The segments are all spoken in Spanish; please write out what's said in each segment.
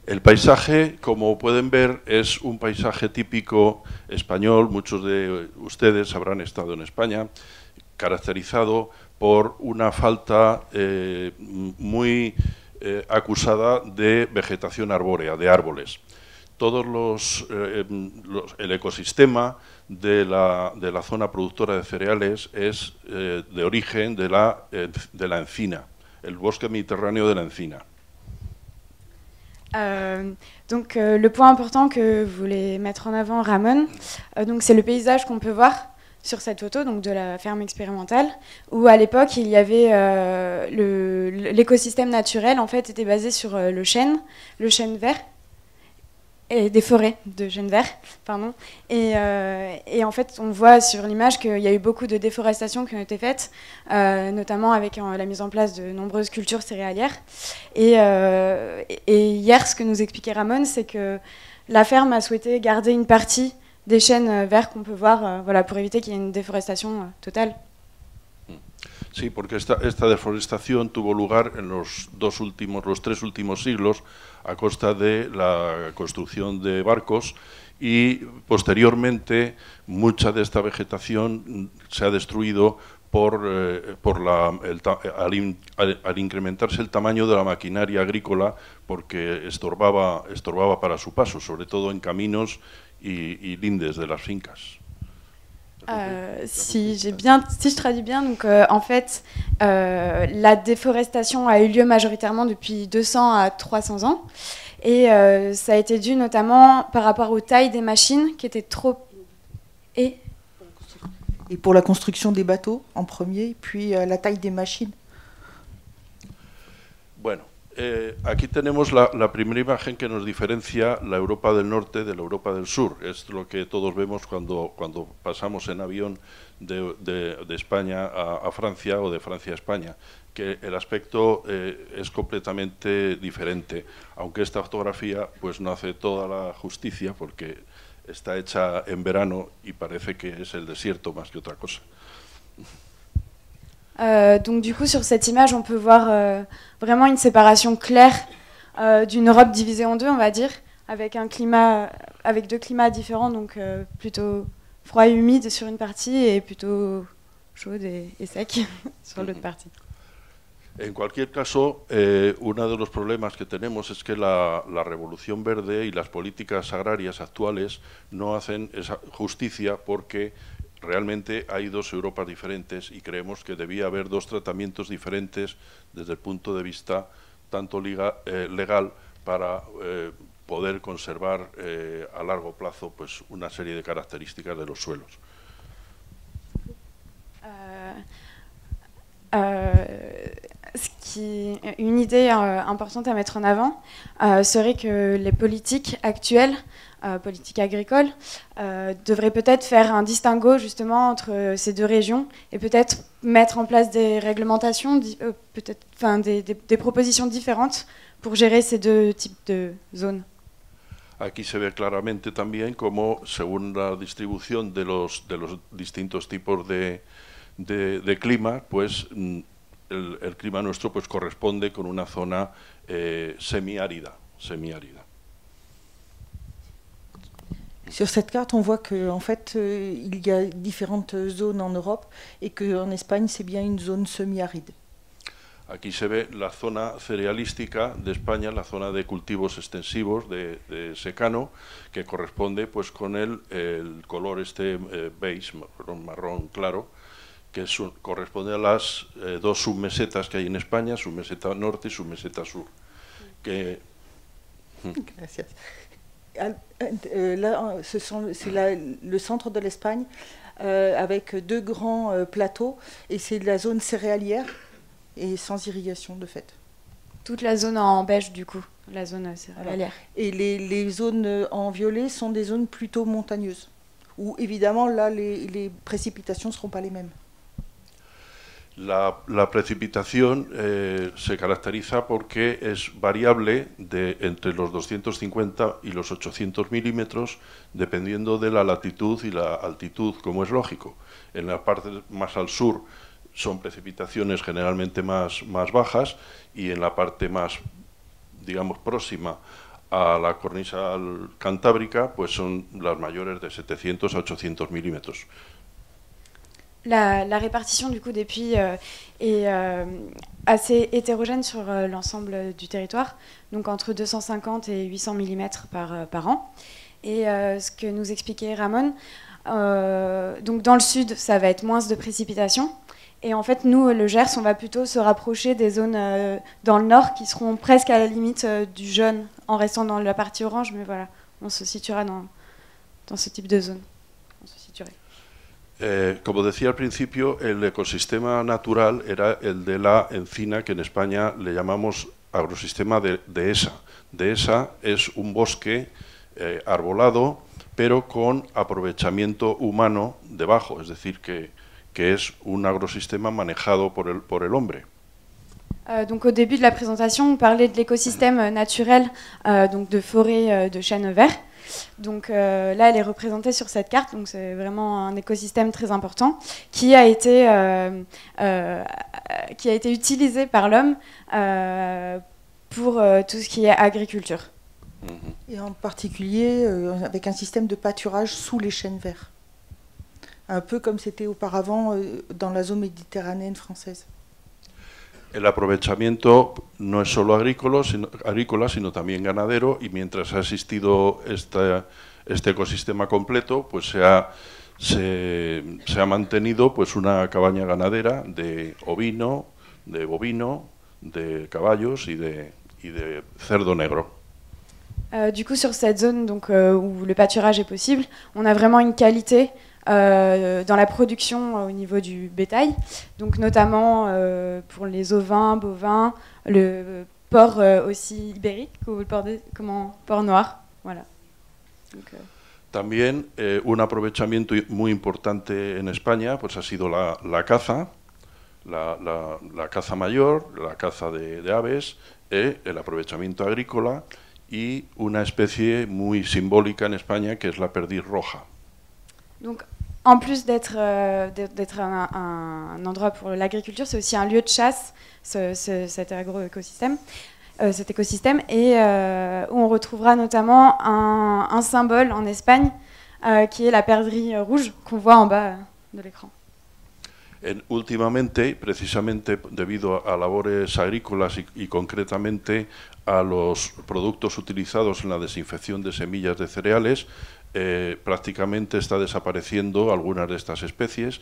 El paisaje, como pueden ver, es un paisaje típico español. Muchos de ustedes habrán estado en España, caracterizado por una falta muy acusada de vegetación arbórea, de árboles. El ecosistema de la zona productora de cereales es de origen de la encina, el bosque mediterráneo de la encina. Donc le point important que voulait mettre en avant Ramon, donc c'est le paysage qu'on peut voir sur cette photo, donc de la ferme expérimentale, où à l'époque il y avait l'écosystème naturel en fait était basé sur le chêne vert et des forêts de chêne vert, pardon. Et en fait, on voit sur l'image qu'il y a eu beaucoup de déforestation qui ont été faites, notamment avec la mise en place de nombreuses cultures céréalières. Et hier, ce que nous expliquait Ramon, c'est que la ferme a souhaité garder une partie des chênes verts qu'on peut voir, voilà, pour éviter qu'il y ait une déforestation totale. Sí, porque esta deforestación tuvo lugar en los tres últimos siglos a costa de la construcción de barcos y posteriormente mucha de esta vegetación se ha destruido al incrementarse el tamaño de la maquinaria agrícola porque estorbaba para su paso, sobre todo en caminos y lindes de las fincas. Si je traduis bien, donc en fait, la déforestation a eu lieu majoritairement depuis 200 à 300 ans, et ça a été dû notamment par rapport aux tailles des machines qui étaient trop... Et pour la construction des bateaux en premier, puis la taille des machines. Bueno. Aquí tenemos la primera imagen que nos diferencia la Europa del Norte de la Europa del Sur. Es lo que todos vemos cuando pasamos en avión de España a Francia o de Francia a España, que el aspecto es completamente diferente, aunque esta fotografía pues no hace toda la justicia porque está hecha en verano y parece que es el desierto más que otra cosa. Donc du coup sur cette image on peut voir vraiment une séparation claire d'une Europe divisée en deux, on va dire, avec deux climats différents, donc plutôt froid et humide sur une partie et plutôt chaude et sec sur l'autre partie. En cualquier caso, uno de los problemas que tenemos es que la revolución verde y las políticas agrarias actuales no hacen esa justicia porque realmente hay dos Europas diferentes y creemos que debía haber dos tratamientos diferentes desde el punto de vista tanto legal para poder conservar a largo plazo pues una serie de características de los suelos. Une idée importante à mettre en avant serait que les politiques actuelles, politique agricole, devrait peut-être faire un distinguo justement entre ces deux régions et peut-être mettre en place des réglementations, des propositions différentes pour gérer ces deux types de zones. Aquí se ve claramente también cómo, según la distribución de los distintos tipos de clima, pues el clima nuestro pues corresponde con una zona semiárida. Sur cette carte, on voit qu'en fait, il y a différentes zones en Europe et qu'en Espagne, c'est bien une zone semi-aride. Aquí se ve la zona cerealística de España, la zona de cultivos extensivos de secano, que corresponde pues con el color beige, marrón claro, que corresponde a las dos submesetas que hay en España, submeseta norte y submeseta sur. Gracias. Là, c'est le centre de l'Espagne avec deux grands plateaux et c'est la zone céréalière et sans irrigation de fait. Toute la zone en beige du coup, la zone céréalière. Et les zones en violet sont des zones plutôt montagneuses où évidemment là les précipitations ne seront pas les mêmes. La precipitación se caracteriza porque es variable entre los 250 y los 800 milímetros dependiendo de la latitud y la altitud, como es lógico. En la parte más al sur son precipitaciones generalmente más bajas y en la parte más, digamos, próxima a la cornisa cantábrica, pues son las mayores de 700 a 800 milímetros. La répartition du coup des puits est assez hétérogène sur l'ensemble du territoire, donc entre 250 et 800 mm par an. Et ce que nous expliquait Ramon, donc dans le sud, ça va être moins de précipitations. Et en fait, nous, le Gers, on va plutôt se rapprocher des zones dans le nord qui seront presque à la limite du jaune, en restant dans la partie orange. Mais voilà, on se situera dans ce type de zone. On se situerait. Como decía al principio, el ecosistema natural era el de la encina, que en España le llamamos agrosistema de dehesa. Dehesa es un bosque arbolado, pero con aprovechamiento humano debajo, es decir, que es un agrosistema manejado por el hombre. Donc au début de la présentation, on parlait de l'écosystème naturel donc de forêt de chênes verts. Donc là, elle est représentée sur cette carte, donc c'est vraiment un écosystème très important qui a été utilisé par l'homme pour tout ce qui est agriculture. Et en particulier avec un système de pâturage sous les chênes verts, un peu comme c'était auparavant dans la zone méditerranéenne française. El aprovechamiento no es solo agrícola, sino también ganadero, y mientras ha existido este ecosistema completo, pues se ha mantenido pues una cabaña ganadera de ovino, de bovino, de caballos y de cerdo negro. Du coup, sur cette zone donc, où le pâturage est possible, on a vraiment une qualité dans la production au niveau du bétail, donc notamment pour les ovins, bovins, le porc aussi ibérique ou le porc noir, voilà. Donc, También un aprovechamiento muy importante en España pues ha sido la caza, la caza mayor, la caza de aves, el aprovechamiento agrícola y una especie muy simbólica en España que es la perdiz roja. Donc, en plus d'être un endroit pour l'agriculture, c'est aussi un lieu de chasse, cet agroécosystème, cet écosystème, et où on retrouvera notamment un symbole en Espagne qui est la perdrix rouge qu'on voit en bas de l'écran. Últimamente, precisamente debido a labores agrícolas y concretamente a los productos utilizados en la desinfección de semillas de cereales, prácticamente está desapareciendo algunas de estas especies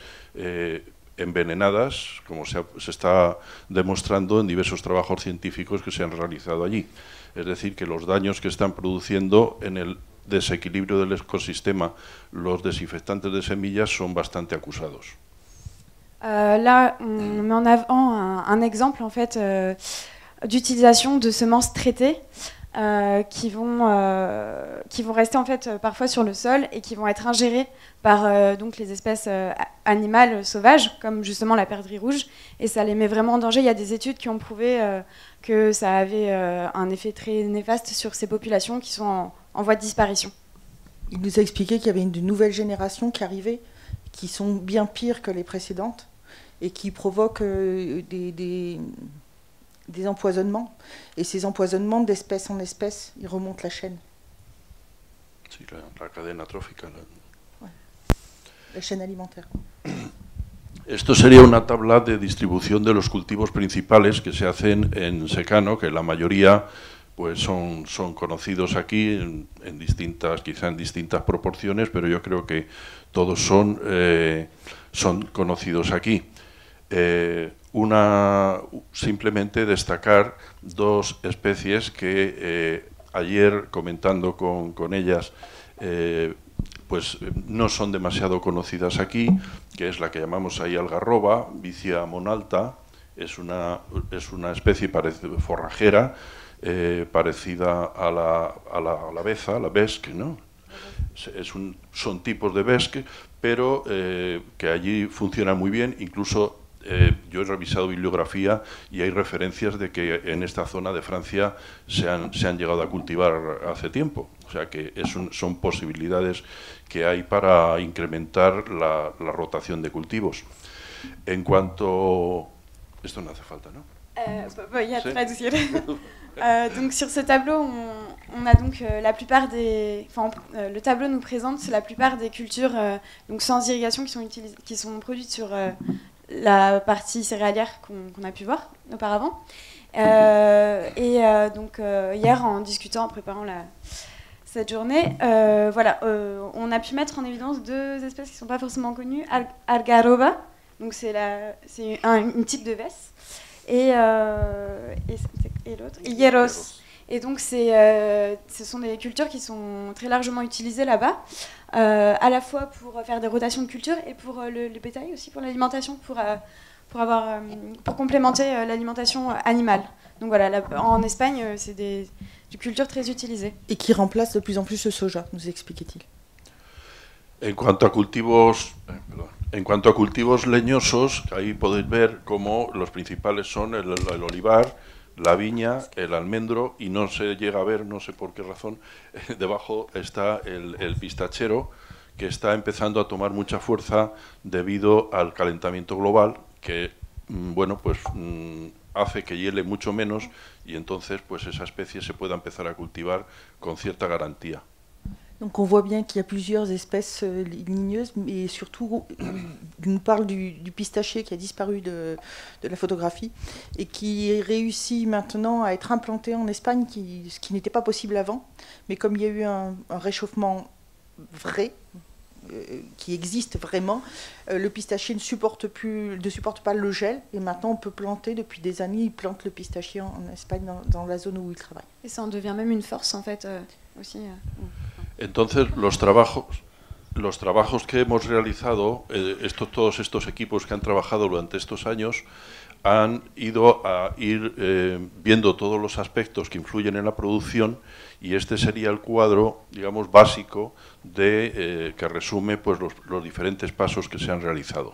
envenenadas, como se está demostrando en diversos trabajos científicos que se han realizado allí. Es decir, que los daños que están produciendo en el desequilibrio del ecosistema los desinfectantes de semillas son bastante acusados. Là, on met en avant un exemple en fait d'utilisation de semences traitées qui vont rester en fait parfois sur le sol et qui vont être ingérées par donc les espèces animales sauvages, comme justement la perdrix rouge, et ça les met vraiment en danger. Il y a des études qui ont prouvé que ça avait un effet très néfaste sur ces populations qui sont en voie de disparition. Il nous a expliqué qu'il y avait une nouvelle génération qui arrivait, qui sont bien pires que les précédentes et qui provoquent des empoisonnements. Et ces empoisonnements d'espèce en espèce, ils remontent la chaîne. Sí, la cadena trófica. Ouais. La chaîne alimentaire. Esto sería una tabla de distribución de los cultivos principales que se hacen en secano, que la mayoría pues son conocidos aquí en distintas, quizá en distintas proporciones, pero yo creo que todos son conocidos aquí. Simplemente destacar dos especies que ayer comentando con ellas pues no son demasiado conocidas aquí, que es la que llamamos ahí algarroba, Vicia monalta, es una especie forrajera parecida a la beza, la besque, ¿no? Son tipos de besque, pero que allí funcionan muy bien. Incluso yo he revisado bibliografía y hay referencias de que en esta zona de Francia se han llegado a cultivar hace tiempo. O sea que son posibilidades que hay para incrementar la rotación de cultivos. En cuanto Esto no hace falta, ¿no? Il y a Sí. traducir. Donc sur ce tableau, on a donc la plupart des... Enfin, le tableau nous présente la plupart des cultures donc sans irrigation qui sont produites sur la partie céréalière qu'on a pu voir auparavant. Donc hier, en discutant, en préparant cette journée, on a pu mettre en évidence deux espèces qui ne sont pas forcément connues. Algaroba, donc c'est une type de vesse, et l'autre, Hieros. Et donc ce sont des cultures qui sont très largement utilisées là-bas, à la fois pour faire des rotations de culture et pour le bétail aussi, pour l'alimentation, pour complémenter l'alimentation animale. Donc voilà, en Espagne, c'est des cultures très utilisées. Et qui remplace de plus en plus le soja, nous expliquait-il. En cuanto a cultivos leñosos, ahí podéis ver cómo los principales son el olivar, la viña, el almendro, y no se llega a ver, no sé por qué razón, debajo está el pistachero, que está empezando a tomar mucha fuerza debido al calentamiento global, que hace que hiele mucho menos, y entonces pues esa especie se pueda empezar a cultivar con cierta garantía. Donc on voit bien qu'il y a plusieurs espèces ligneuses, mais surtout on nous parle du pistachier qui a disparu de la photographie et qui réussit maintenant à être implanté en Espagne, ce qui n'était pas possible avant. Mais comme il y a eu un réchauffement vrai, qui existe vraiment, le pistachier ne supporte pas le gel, et maintenant on peut planter, depuis des années, ils plantent le pistachier en Espagne, dans la zone où ils travaillent. Et ça en devient même une force en fait aussi. Entonces los trabajos que hemos realizado, todos estos equipos que han trabajado durante estos años, han ido a ir viendo todos los aspectos que influyen en la producción, y este sería el cuadro, digamos, básico que resume pues los diferentes pasos que se han realizado.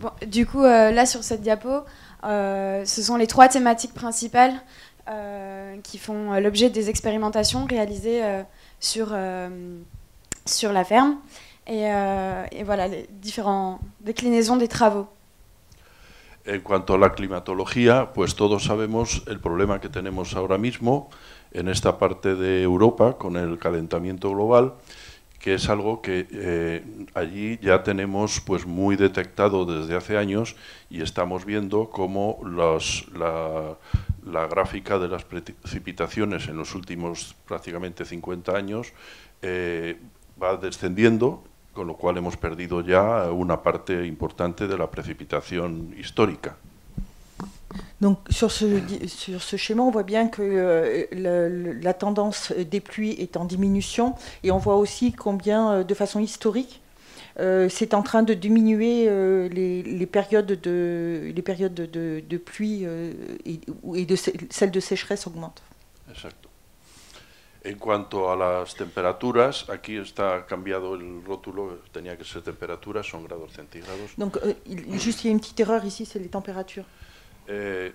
Bon, du coup, là sur cette diapo, ce sont les trois thématiques principales qui font l'objet des expérimentations réalisées sur la ferme. Et voilà les différentes déclinaisons des travaux. En cuanto a la climatología, pues todos sabemos el problema que tenemos ahora mismo en esta parte de Europa con el calentamiento global, que es algo que allí ya tenemos pues muy detectado desde hace años, y estamos viendo cómo la gráfica de las precipitaciones en los últimos prácticamente 50 años va descendiendo, con lo cual hemos perdido ya una parte importante de la precipitación histórica. Donc sur ce schéma, on voit bien que la tendance des pluies est en diminution, et on voit aussi combien, de façon historique, c'est en train de diminuer les périodes de pluie et celles de sécheresse augmentent. Exacto. En cuanto a las temperaturas, aquí está cambiado el rótulo, tenía que ser temperaturas, son grados centígrados. Donc, juste, il y a une petite erreur ici, c'est les températures.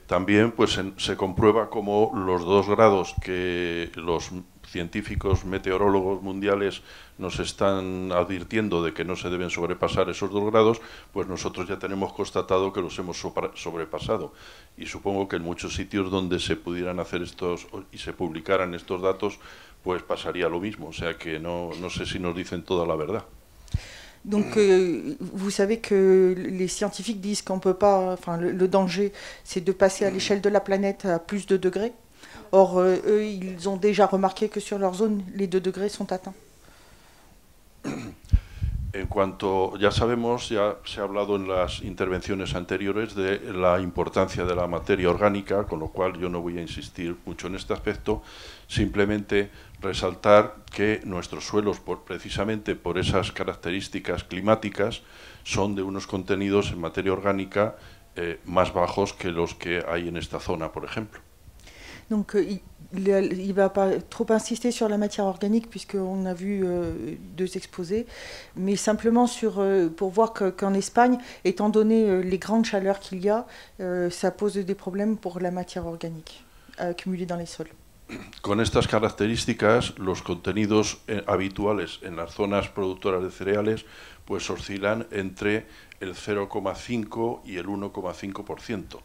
También pues, se comprueba como los 2 grados que los científicos meteorólogos mundiales nos están advirtiendo de que no se deben sobrepasar esos 2 grados, pues nosotros ya tenemos constatado que los hemos sobrepasado. Y supongo que en muchos sitios donde se pudieran hacer estos y se publicaran estos datos, pues pasaría lo mismo. O sea que no sé si nos dicen toda la verdad. Donc, vous savez que les scientifiques disent qu'on peut pas, enfin, le danger, c'est de passer à l'échelle de la planète à plus de degrés. Or, eux, ils ont déjà remarqué que sur leur zone, les 2 degrés sont atteints. En cuanto, ya sabemos, ya se ha hablado en las intervenciones anteriores de la importancia de la materia orgánica, con lo cual yo no voy a insistir mucho en este aspecto, simplemente resaltar que nuestros suelos, precisamente por esas características climáticas, son de unos contenidos en materia orgánica más bajos que los que hay en esta zona, por ejemplo. Donc, il ne va pas trop insister sur la matière organique, puisqu'on a vu 2 exposés, mais simplement pour voir qu'en Espagne, étant donné les grandes chaleurs qu'il y a, ça pose des problèmes pour la matière organique accumulée dans les sols. Con estas características, los contenidos habituales en las zonas productoras de cereales pues oscilan entre el 0,5 y el 1,5%,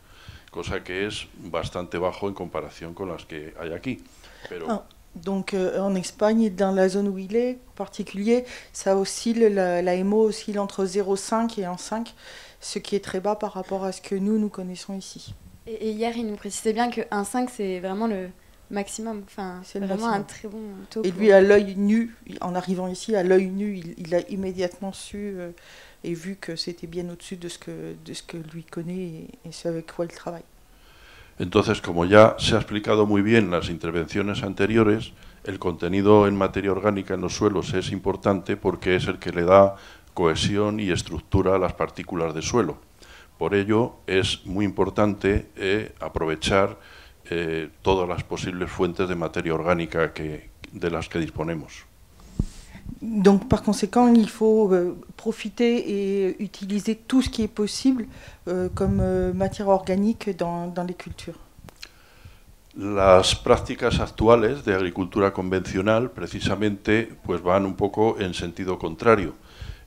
cosa que es bastante bajo en comparación con las que hay aquí. Pero Donc en Espagne, dans la zone où il est, en particulier, ça oscille, la MO oscille entre 0,5 et 1,5, ce qui est très bas par rapport à ce que nous connaissons ici. Et hier, il nous précisait bien que 1,5, c'est vraiment le maximum. Enfin, c'est vraiment maximum. Un très bon taux. Et lui, à l'œil nu, en arrivant ici, à l'œil nu, il a immédiatement su et vu que c'était bien au-dessus de ce que lui connaît et ce avec quoi il travaille. Entonces, como ya se ha explicado muy bien en las intervenciones anteriores, el contenido en materia orgánica en los suelos es importante porque es el que le da cohesión y estructura a las partículas de suelo. Por ello, es muy importante aprovechar todas las posibles fuentes de materia orgánica de las que disponemos. Donc, par conséquent, il faut profiter et utiliser tout ce qui est possible comme matière organique dans les cultures. Las prácticas actuales de agricultura convencional precisamente pues van un poco en sentido contrario.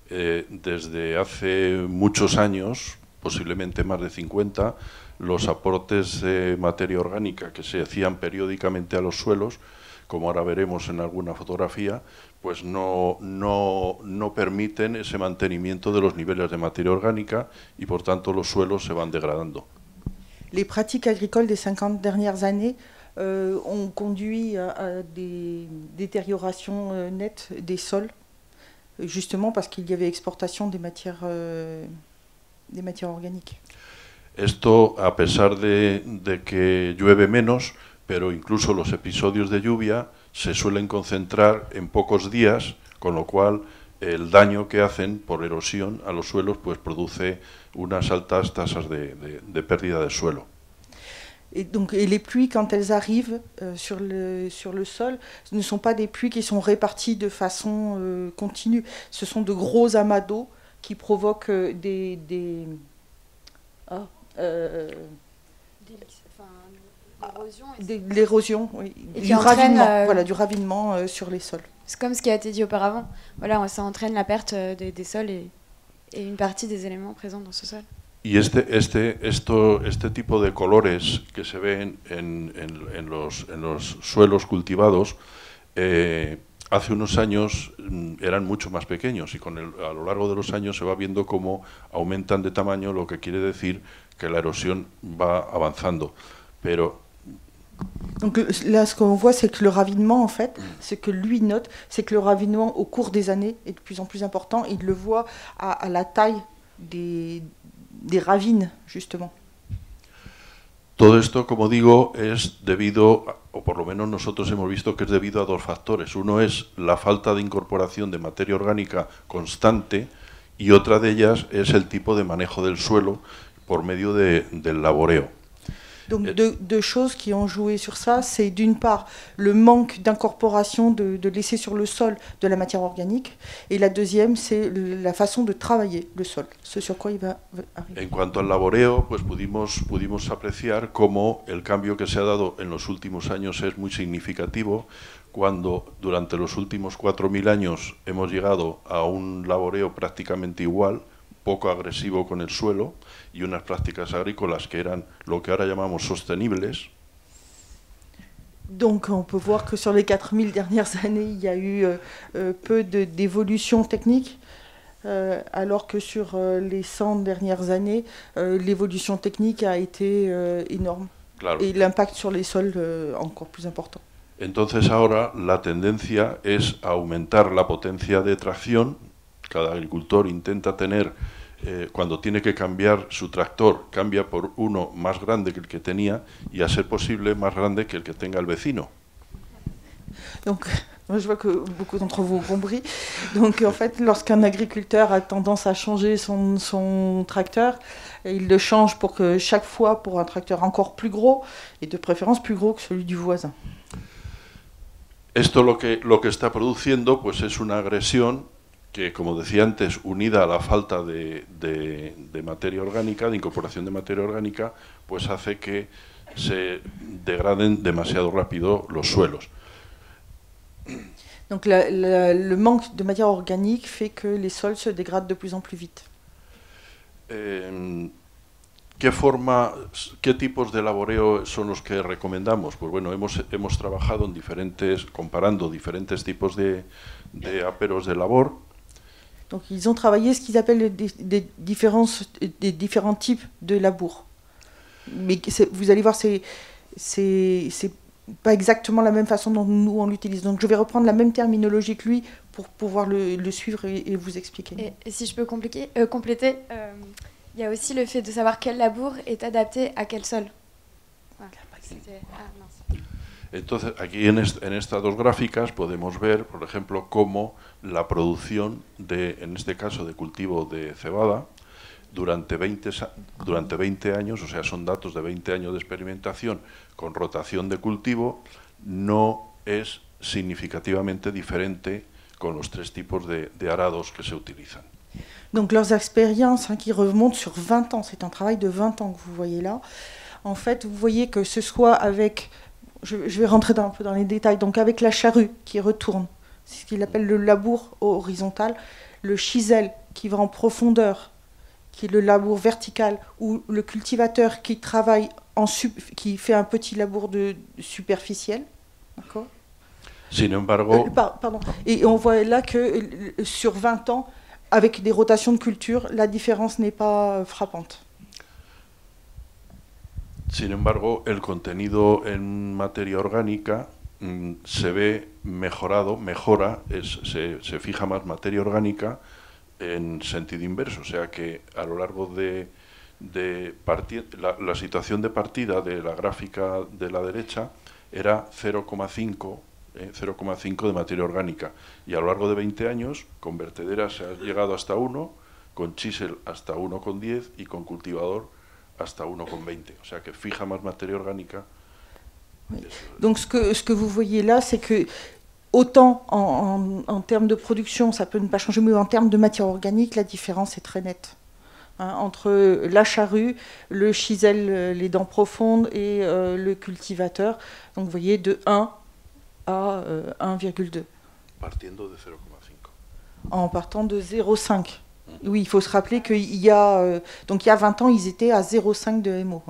Desde hace muchos años, posiblemente más de 50, los aportes de materia orgánica que se hacían periódicamente a los suelos, como ahora veremos en alguna fotografía, pues no permiten ese mantenimiento de los niveles de materia orgánica y por tanto los suelos se van degradando. Les pratiques agricoles des 50 dernières années ont conduit à des détériorations nettes des sols, justement parce qu'il y avait exportation des matières organiques. Esto, a pesar de que llueve menos, pero incluso los episodios de lluvia se suelen concentrar en pocos días, con lo cual el daño que hacen por erosión a los suelos pues produce unas altas tasas de pérdida de suelo. Et les pluies, quand elles arrivent sur le sol, ce ne sont pas des pluies qui sont réparties de façon continue. Ce sont de gros amas d'eau qui provoquent l'érosion, oui, du ravinement, voilà, du ravinement sur les sols. C'est comme ce qui a été dit auparavant. Voilà, ça entraîne la perte des sols et une partie des éléments présents dans ce sol. Y este tipo de colores que se ven en los suelos cultivados hace unos años eran mucho más pequeños y a lo largo de los años se va viendo cómo aumentan de tamaño, lo que quiere decir que la erosión va avanzando. Pero donc là, ce qu'on voit, c'est que le ravinement, en fait, ce que lui note, c'est que le ravinement, au cours des années, est de plus en plus important. Il le voit à la taille des ravines, justement. Todo esto, como digo, es debido, o por lo menos nosotros hemos visto que es debido a dos factores. Uno es la falta de incorporación de materia orgánica constante y otra de ellas es el tipo de manejo del suelo por medio del laboreo. Donc deux choses qui ont joué sur ça, c'est d'une part le manque d'incorporation de laisser sur le sol de la matière organique, et la deuxième c'est la façon de travailler le sol, ce sur quoi il va arriver. En cuanto al laboreo, pues pudimos apreciar cómo el cambio que se ha dado en los últimos años es muy significativo, cuando durante los últimos 4.000 años hemos llegado a un laboreo prácticamente igual, poco agresivo con el suelo, y unas prácticas agrícolas que eran lo que ahora llamamos sostenibles. Donc on peut voir que sur les 4000 dernières années, il y a eu peu d'évolution technique, alors que sur les 100 dernières années, l'évolution technique a été énorme. Claro. Et l'impact sur les sols encore plus important. Entonces ahora la tendencia es a aumentar la potencia de tracción. Cada agricultor intenta tener, cuando tiene que cambiar su tractor, cambia por uno más grande que el que tenía y a ser posible más grande que el que tenga el vecino. Donc, je vois que beaucoup d'entre vous ont compris. Donc, en fait, lorsqu'un agriculteur a tendance à changer son tracteur, il le change pour que chaque fois pour un tracteur encore plus gros, et de préférence plus gros que celui du voisin. Esto lo que está produciendo pues es una agresión que, como decía antes, unida a la falta de materia orgánica, de incorporación de materia orgánica, pues hace que se degraden demasiado rápido los suelos. Donc le manque de matière organique fait que les sols se dégradent de plus en plus vite. ¿Qué tipos de laboreo son los que recomendamos? Pues bueno, hemos trabajado comparando diferentes tipos de aperos de labor. Donc ils ont travaillé ce qu'ils appellent des différents types de labour. Mais vous allez voir, c'est pas exactement la même façon dont nous on l'utilise. Donc je vais reprendre la même terminologie que lui pour pouvoir le suivre et vous expliquer. Et si je peux compléter, il y a aussi le fait de savoir quel labour est adapté à quel sol. Voilà. Entonces, aquí en estas dos gráficas podemos ver, por ejemplo, cómo la producción en este caso, de cultivo de cebada, durante 20 años, o sea, son datos de 20 años de experimentación con rotación de cultivo, no es significativamente diferente con los tres tipos de arados que se utilizan. Donc leurs expériences qui remontent sur 20 ans, c'est un travail de 20 ans que vous voyez là. En fait, vous voyez que ce soit avec, je vais rentrer un peu dans les détails, donc avec la charrue qui retourne, c'est ce qu'il appelle le labour horizontal, le chisel qui va en profondeur, qui est le labour vertical, ou le cultivateur qui travaille qui fait un petit labour superficiel, d'accord. Sin embargo, pardon. Et on voit là que sur 20 ans, avec des rotations de culture, la différence n'est pas frappante. Sin embargo, el contenido en materia orgánica se fija más materia orgánica en sentido inverso, o sea que a lo largo la situación de partida de la gráfica de la derecha era 0,5 de materia orgánica, y a lo largo de 20 años con vertedera se ha llegado hasta 1, con chisel hasta 1,10 y con cultivador hasta 1,20, o sea que fija más materia orgánica. Oui. Donc ce que vous voyez là, c'est que autant en termes de production, ça peut ne pas changer, mais en termes de matière organique, la différence est très nette. Entre la charrue, le chisel, les dents profondes et le cultivateur. Donc vous voyez de 1 à 1,2. Partiendo de 0,5. En partant de 0,5. Oui, il faut se rappeler qu'il y a... donc il y a 20 ans, ils étaient à 0,5 de MO.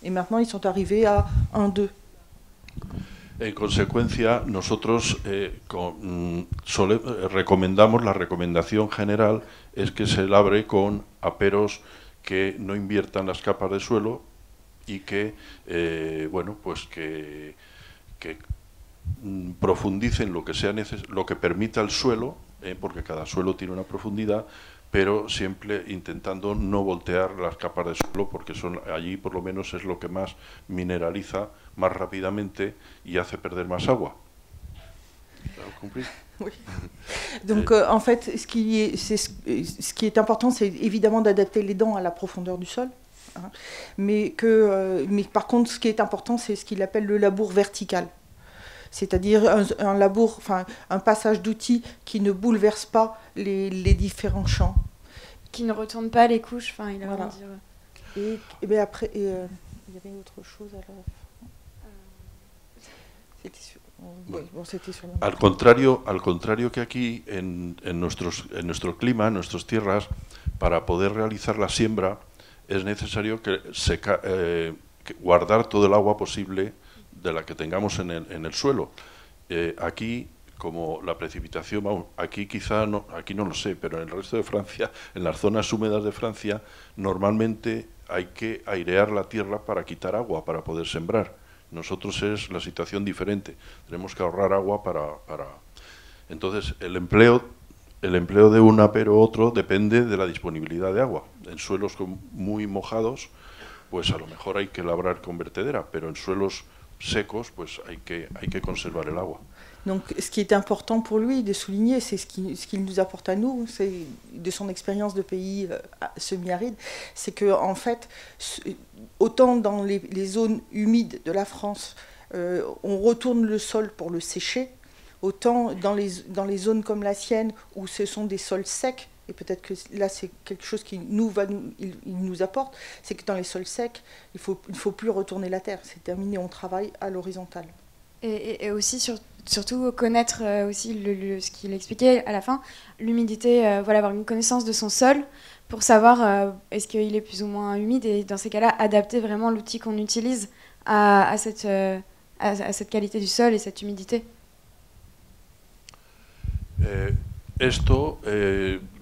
Et maintenant, ils sont arrivés à 1,2. En consecuencia, nosotros recomendamos, la recomendación general es que se labre con aperos que no inviertan las capas de suelo y que, bueno, pues que profundicen lo que permita el suelo, porque cada suelo tiene una profundidad, pero siempre intentando no voltear las capas de suelo, porque allí por lo menos es lo que más mineraliza más rápidamente y hace perder más agua. ¿Lo compris? Oui. Donc en fait, ce qui est important, c'est évidemment d'adapter les dents à la profondeur du sol. Mais par contre, ce qui est important, c'est ce qu'il appelle le labour vertical. C'est-à-dire un labour, enfin un passage d'outils qui ne bouleverse pas les différents champs. Qui ne retourne pas les couches, enfin il a voilà. dire. Et bien après, il y avait une autre chose à la fin. C'était sur al contrario que aquí, en nuestro clima, en nuestras tierras, para poder realizar la siembra es necesario guardar todo el agua posible de la que tengamos en el suelo. Aquí, como la precipitación, aquí no lo sé, pero en el resto de Francia, en las zonas húmedas de Francia, normalmente hay que airear la tierra para quitar agua, para poder sembrar. Nosotros es la situación diferente, tenemos que ahorrar agua para... Entonces, el empleo de un apero u otro depende de la disponibilidad de agua. En suelos muy mojados, pues a lo mejor hay que labrar con vertedera, pero en suelos secos, pues hay que conservar el agua. Donc, ce qui est important pour lui de souligner, c'est ce qu'il nous apporte à nous, c'est de son expérience de pays semi-arides, c'est que en fait, autant dans les zones humides de la France, on retourne le sol pour le sécher, Autant dans les zones comme la sienne, où ce sont des sols secs, et peut-être que là c'est quelque chose qui il nous apporte, c'est que dans les sols secs, il faut plus retourner la terre, c'est terminé, on travaille à l'horizontale. Et aussi, surtout connaître aussi ce qu'il expliquait à la fin, l'humidité, voilà, avoir une connaissance de son sol pour savoir est-ce qu'il est plus ou moins humide, et dans ces cas-là, adapter vraiment l'outil qu'on utilise à cette qualité du sol et cette humidité. Esto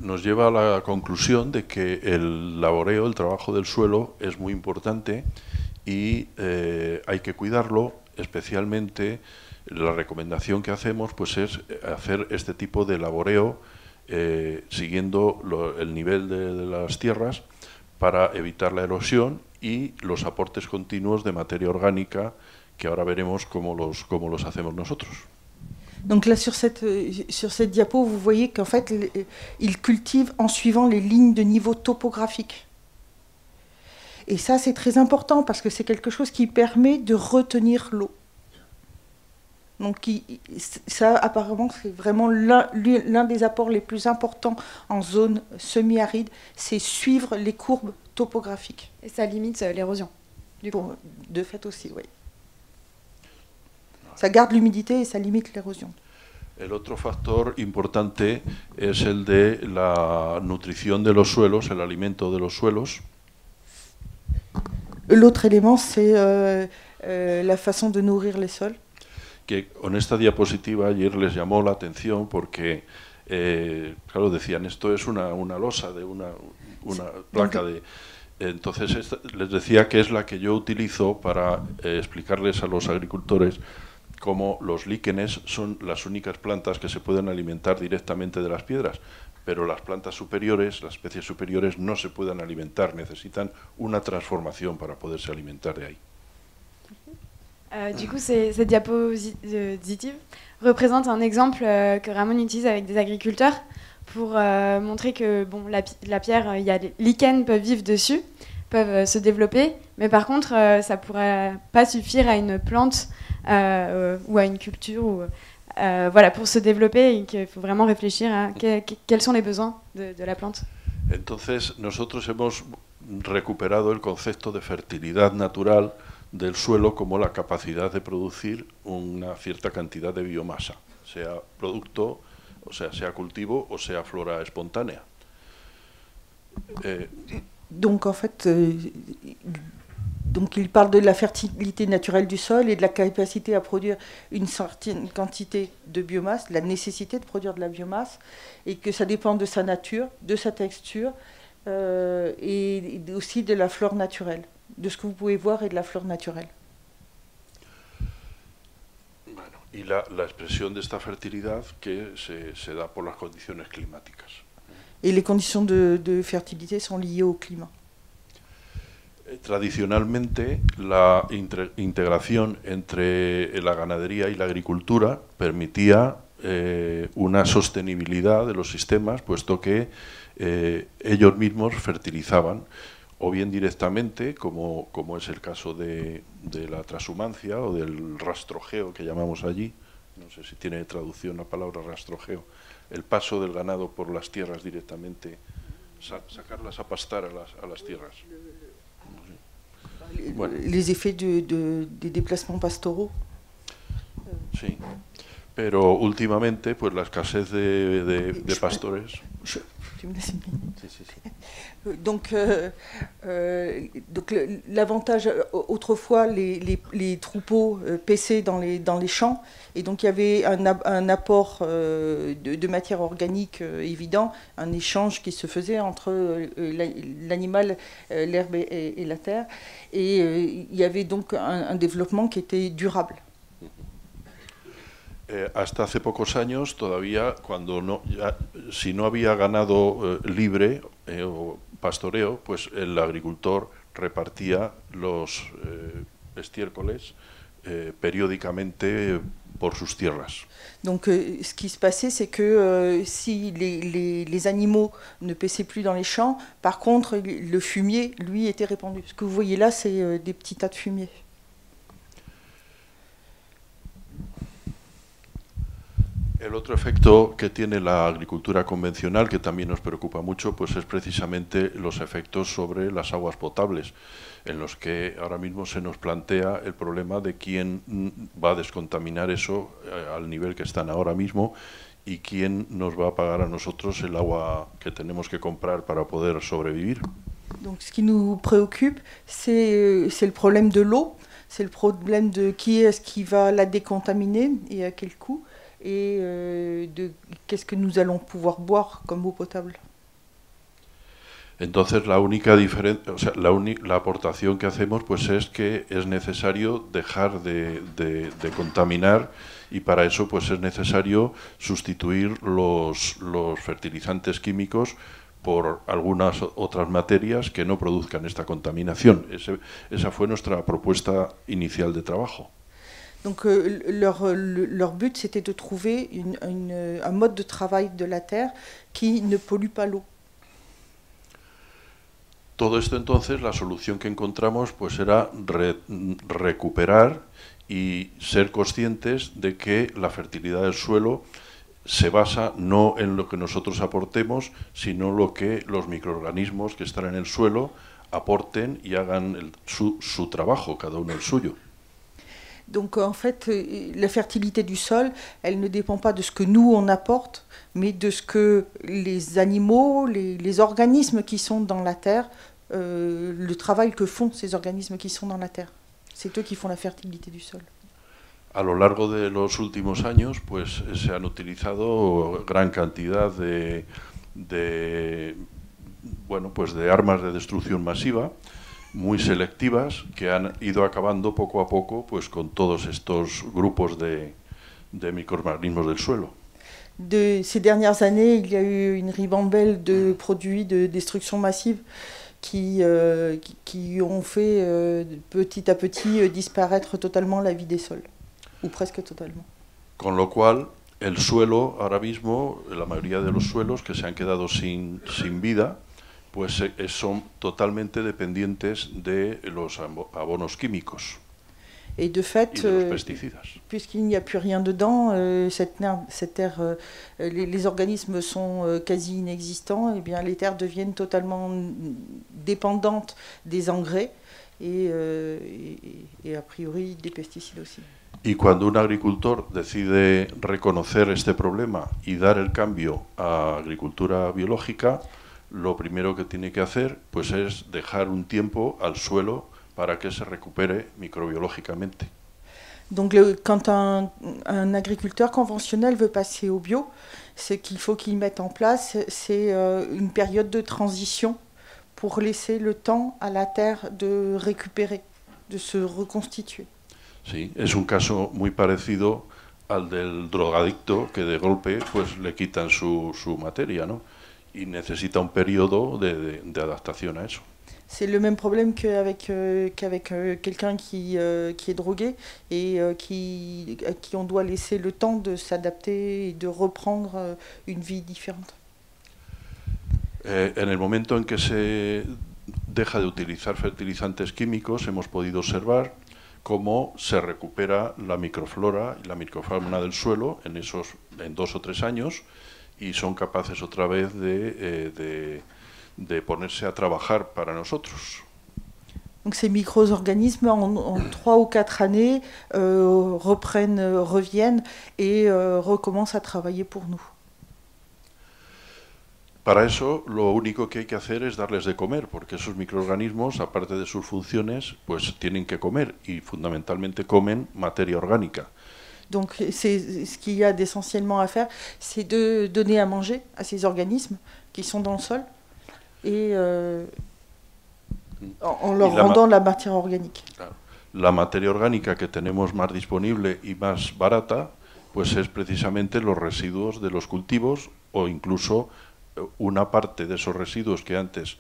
nos lleva a la conclusión de que el laboreo, el trabajo del suelo, es muy importante y hay que cuidarlo. Especialmente la recomendación que hacemos pues es hacer este tipo de laboreo siguiendo el nivel de las tierras para evitar la erosión y los aportes continuos de materia orgánica, que ahora veremos cómo los hacemos nosotros. Donc là, sur cette diapo, vous voyez qu'en fait, il cultive en suivant les lignes de niveau topographique. Et ça, c'est très important parce que c'est quelque chose qui permet de retenir l'eau. Donc ça, apparemment, c'est vraiment l'un des apports les plus importants en zone semi-aride, c'est suivre les courbes topographiques. Et ça limite l'érosion, du coup. De fait aussi, oui. Ça garde l'humidité et ça limite l'érosion. El otro factor importante es el de la nutrición de los suelos, el alimento de los suelos. L'autre élément, c'est la façon de nourrir les sols. Que en esta diapositiva ayer les llamó la atención porque, claro, decían, esto es una losa de una placa de... Entonces les decía que es la que yo utilizo para explicarles a los agricultores cómo los líquenes son las únicas plantas que se pueden alimentar directamente de las piedras, pero las plantas superiores, las especies superiores, no se pueden alimentar, necesitan una transformación para poderse alimentar de ahí. Du coup, cette diapositive représente un exemple que Ramon utilise avec des agriculteurs pour montrer que bon, la pierre, les lichens peuvent vivre dessus, peuvent se développer, mais par contre, ça ne pourrait pas suffire à une plante ou à une culture voilà, pour se développer, et qu'il faut vraiment réfléchir à quels sont les besoins de la plante. Entonces, nosotros hemos recuperado el concepto de fertilidad natural del suelo como la capacidad de producir una cierta cantidad de biomasa, sea producto, o sea cultivo o sea flora espontánea. Donc en fait, donc il parle de la fertilité naturelle du sol et de la capacité à produire une certaine quantité de biomasse, la nécessité de produire de la biomasse, et que ça dépend de sa nature, de sa texture et aussi de la flore naturelle, de ce que vous pouvez voir et de la flore naturelle. Bueno, y la expresión de esta fertilidad que se da por las condiciones climáticas. Et les conditions de fertilité sont liées au climat. Tradicionalmente, la integración entre la ganadería y la agricultura permitía una sostenibilidad de los sistemas, puesto que ellos mismos fertilizaban, o bien directamente, como es el caso de la transhumancia o del rastrojeo que llamamos allí, no sé si tiene traducción la palabra rastrojeo, el paso del ganado por las tierras directamente, sacarlas a pastar a las tierras. Bueno. Les effets des déplacements pastoraux. Sí, pero últimamente, pues la escasez de pastores. Tu me laisses une minute. Sí. Donc l'avantage, autrefois, les troupeaux paissaient dans les champs, et donc il y avait un apport de matière organique évident, un échange qui se faisait entre l'animal, l'herbe et la terre, et il y avait donc un développement qui était durable. Hasta hace pocos años, todavía, si no había ganado libre o pastoreo, pues el agricultor repartía los estiércoles périodiquement por sus tierras. Donc ce qui se passait, c'est que si les animaux ne paissaient plus dans les champs, par contre le fumier, lui, était répandu. Ce que vous voyez là, c'est des petits tas de fumier. El otro efecto que tiene la agricultura convencional, que también nos preocupa mucho, pues es precisamente los efectos sobre las aguas potables, en los que ahora mismo se nos plantea el problema de quién va a descontaminar eso al nivel que están ahora mismo y quién nos va a pagar a nosotros el agua que tenemos que comprar para poder sobrevivir. Donc ce qui nous préoccupe, c'est le problème de l'eau, c'est le problème de qui est-ce qui va la décontaminer et à quel coût, et de qu'est-ce que nous allons pouvoir boire comme eau potable. Entonces la única diferencia, o sea, la aportación que hacemos pues es que es necesario dejar de contaminar, y para eso pues es necesario sustituir los fertilizantes químicos por algunas otras materias que no produzcan esta contaminación. Esa fue nuestra propuesta inicial de trabajo. Donc leur but, c'était de trouver un mode de travail de la terre qui ne pollue pas l'eau. Todo esto entonces, la solución que encontramos pues era recuperar y ser conscientes de que la fertilidad del suelo se basa no en lo que nosotros aportemos, sino lo que los microorganismos que están en el suelo aporten y hagan su trabajo, cada uno el suyo. Donc en fait, la fertilité du sol, elle ne dépend pas de ce que nous on apporte, mais de ce que les animaux, les organismes qui sont dans la terre, le travail que font ces organismes qui sont dans la terre. C'est eux qui font la fertilité du sol. A lo largo de los últimos años, pues se han utilizado gran cantidad bueno, pues de armas de destrucción masiva, muy selectivas, que han ido acabando poco a poco pues con todos estos grupos de microorganismos del suelo. De ces dernières années, il y a eu une ribambelle de produits de destruction massive qui ont fait petit à petit disparaître totalement la vie des sols, ou presque totalement. Con lo cual, el suelo ahora mismo, la mayoría de los suelos que se han quedado sin vida, pues son totalmente dependientes de los abonos químicos. Et de fait, puisqu'il n'y a plus rien dedans, cette terre, les organismes sont quasi inexistants, et bien les terres deviennent totalement dépendantes des engrais et a priori des pesticides aussi. Y cuando un agricultor decide reconocer este problema y dar el cambio a agricultura biológica, lo primero que tiene que hacer pues es dejar un tiempo al suelo para que se recupere microbiológicamente. Donc quand un agriculteur conventionnel veut passer au bio, ce qu'il faut qu'il mette en place, c'est une période de transition pour laisser le temps à la terre de récupérer, de se reconstituer. Sí, es un caso muy parecido al del drogadicto que de golpe pues le quitan su materia, ¿no? Y necesita un periodo de adaptación a eso. C'est le même problème qu'avec quelqu'un qui est drogué et à qui on doit laisser le temps de s'adapter et de reprendre une vie différente. En el momento en que se deja de utilizar fertilizantes químicos, hemos podido observar cómo se recupera la microflora y la microfauna del suelo en 2 o 3 años, y son capaces otra vez de ponerse a trabajar para nosotros. Donc ces micro-organismes en 3 ou 4 années reviennent et recommencent à travailler pour nous. Para eso lo único que hay que hacer es darles de comer, porque esos microorganismos, aparte de sus funciones, pues tienen que comer, y fundamentalmente comen materia orgánica. Donc ce qu'il y a d'essentiellement à faire, c'est de donner à manger à ces organismes qui sont dans le sol, et en leur rendant la matière organique. Claro. La materia orgánica que tenemos más disponible y más barata, pues es precisamente los residuos de los cultivos, o incluso una parte de esos residuos que antes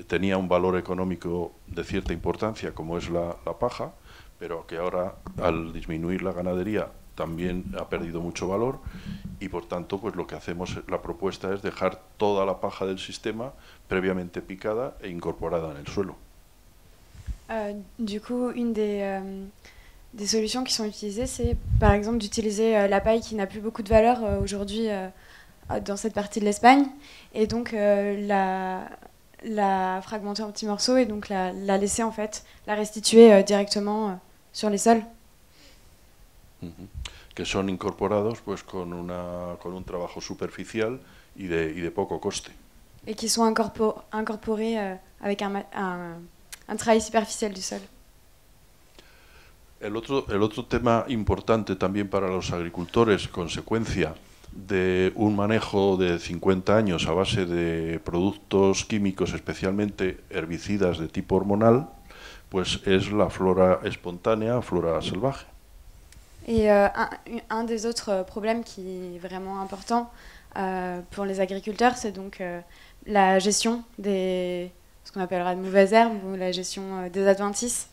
tenía un valor económico de cierta importancia, como es la paja, pero que ahora, al disminuir la ganadería, también ha perdido mucho valor, y por tanto pues lo que hacemos, la propuesta es dejar toda la paja del sistema previamente picada e incorporada en el suelo. Du coup, une des solutions qui sont utilisées, c'est par exemple d'utiliser la paille qui n'a plus beaucoup de valeur aujourd'hui dans cette partie de l'Espagne, et donc la fragmenter en petits morceaux et donc la laisser en fait, la restituer directement sur les sols. Que son incorporados pues con un trabajo superficial y de poco coste. Et qui sont incorporés avec un travail superficiel du sol. El otro tema importante también para los agricultores, consecuencia de un manejo de 50 años a base de productos químicos, especialmente herbicidas de tipo hormonal, pues es la flora espontánea, flora salvaje. Et un des autres problèmes qui est vraiment important pour les agriculteurs, c'est donc la gestion ce qu'on appellera de mauvaises herbes ou la gestion des adventices.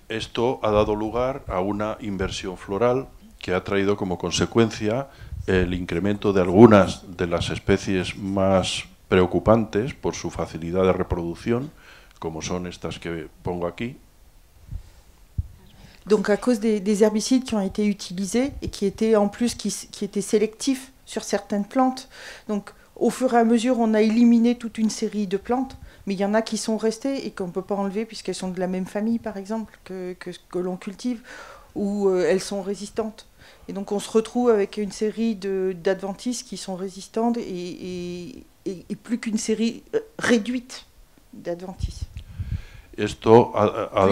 Esto ha dado lugar a una inversión floral que ha traído como consecuencia el incremento de algunas de las especies más preocupantes por su facilidad de reproducción, como son estas que pongo aquí. Donc à cause des herbicides qui ont été utilisés et qui étaient en plus qui étaient sélectifs sur certaines plantes. Donc au fur et à mesure, on a éliminé toute une série de plantes, mais il y en a qui sont restées et qu'on ne peut pas enlever puisqu'elles sont de la même famille, par exemple, que l'on cultive, ou elles sont résistantes. Et donc on se retrouve avec une série d'adventices qui sont résistantes et plus qu'une série réduite d'adventices. Esto ha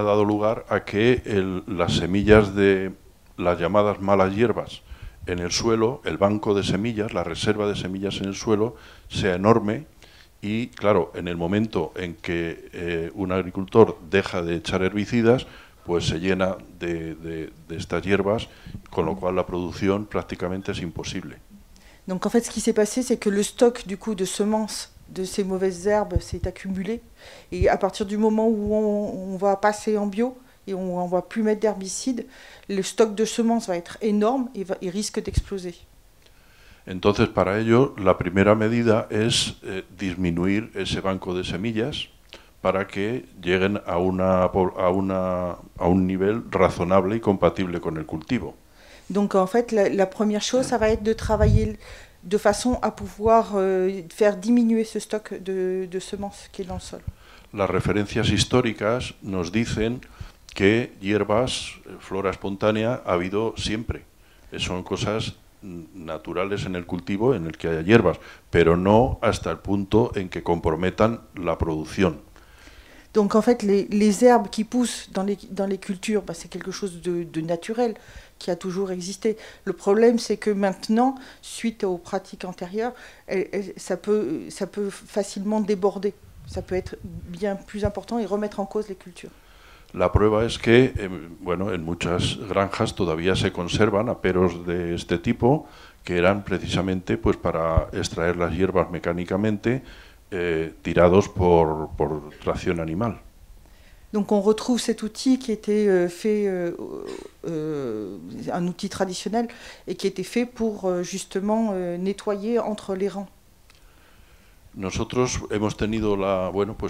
dado lugar a que las semillas de las llamadas malas hierbas en el suelo, el banco de semillas, la reserva de semillas en el suelo, sea enorme y, claro, en el momento en que un agricultor deja de echar herbicidas, pues se llena de estas hierbas, con lo cual la producción prácticamente es imposible. Donc en fait, ce qui s'est passé, c'est que le stock du coup de semences de ces mauvaises herbes s'est accumulé. Et à partir du moment où on va passer en bio et on ne va plus mettre d'herbicides, le stock de semences va être énorme et risque d'exploser. Entonces, para ello, la primera medida es disminuir ese banco de semillas para que lleguen a un nivel razonable y compatible con el cultivo. Donc en fait, la première chose, ça va être de travailler de façon à pouvoir faire diminuer ce stock de semences qui est dans le sol. Las referencias históricas nos dicen que hierbas, flora espontánea, ha habido siempre. Son cosas naturales en el cultivo en el que haya hierbas, pero no hasta el punto en que comprometan la producción. Donc en fait, les herbes qui poussent dans les cultures, c'est quelque chose de naturel qui a toujours existé. Le problème, c'est que maintenant, suite aux pratiques antérieures, ça peut facilement déborder. Ça peut être bien plus important et remettre en cause les cultures. La prueba es que, en muchas granjas todavía se conservan aperos de este tipo que eran precisamente pues para extraer las hierbas mecánicamente tirados por tracción animal. Donc on retrouve cet outil qui était fait, un outil traditionnel, et qui était fait pour justement nettoyer entre les rangs. Nosotros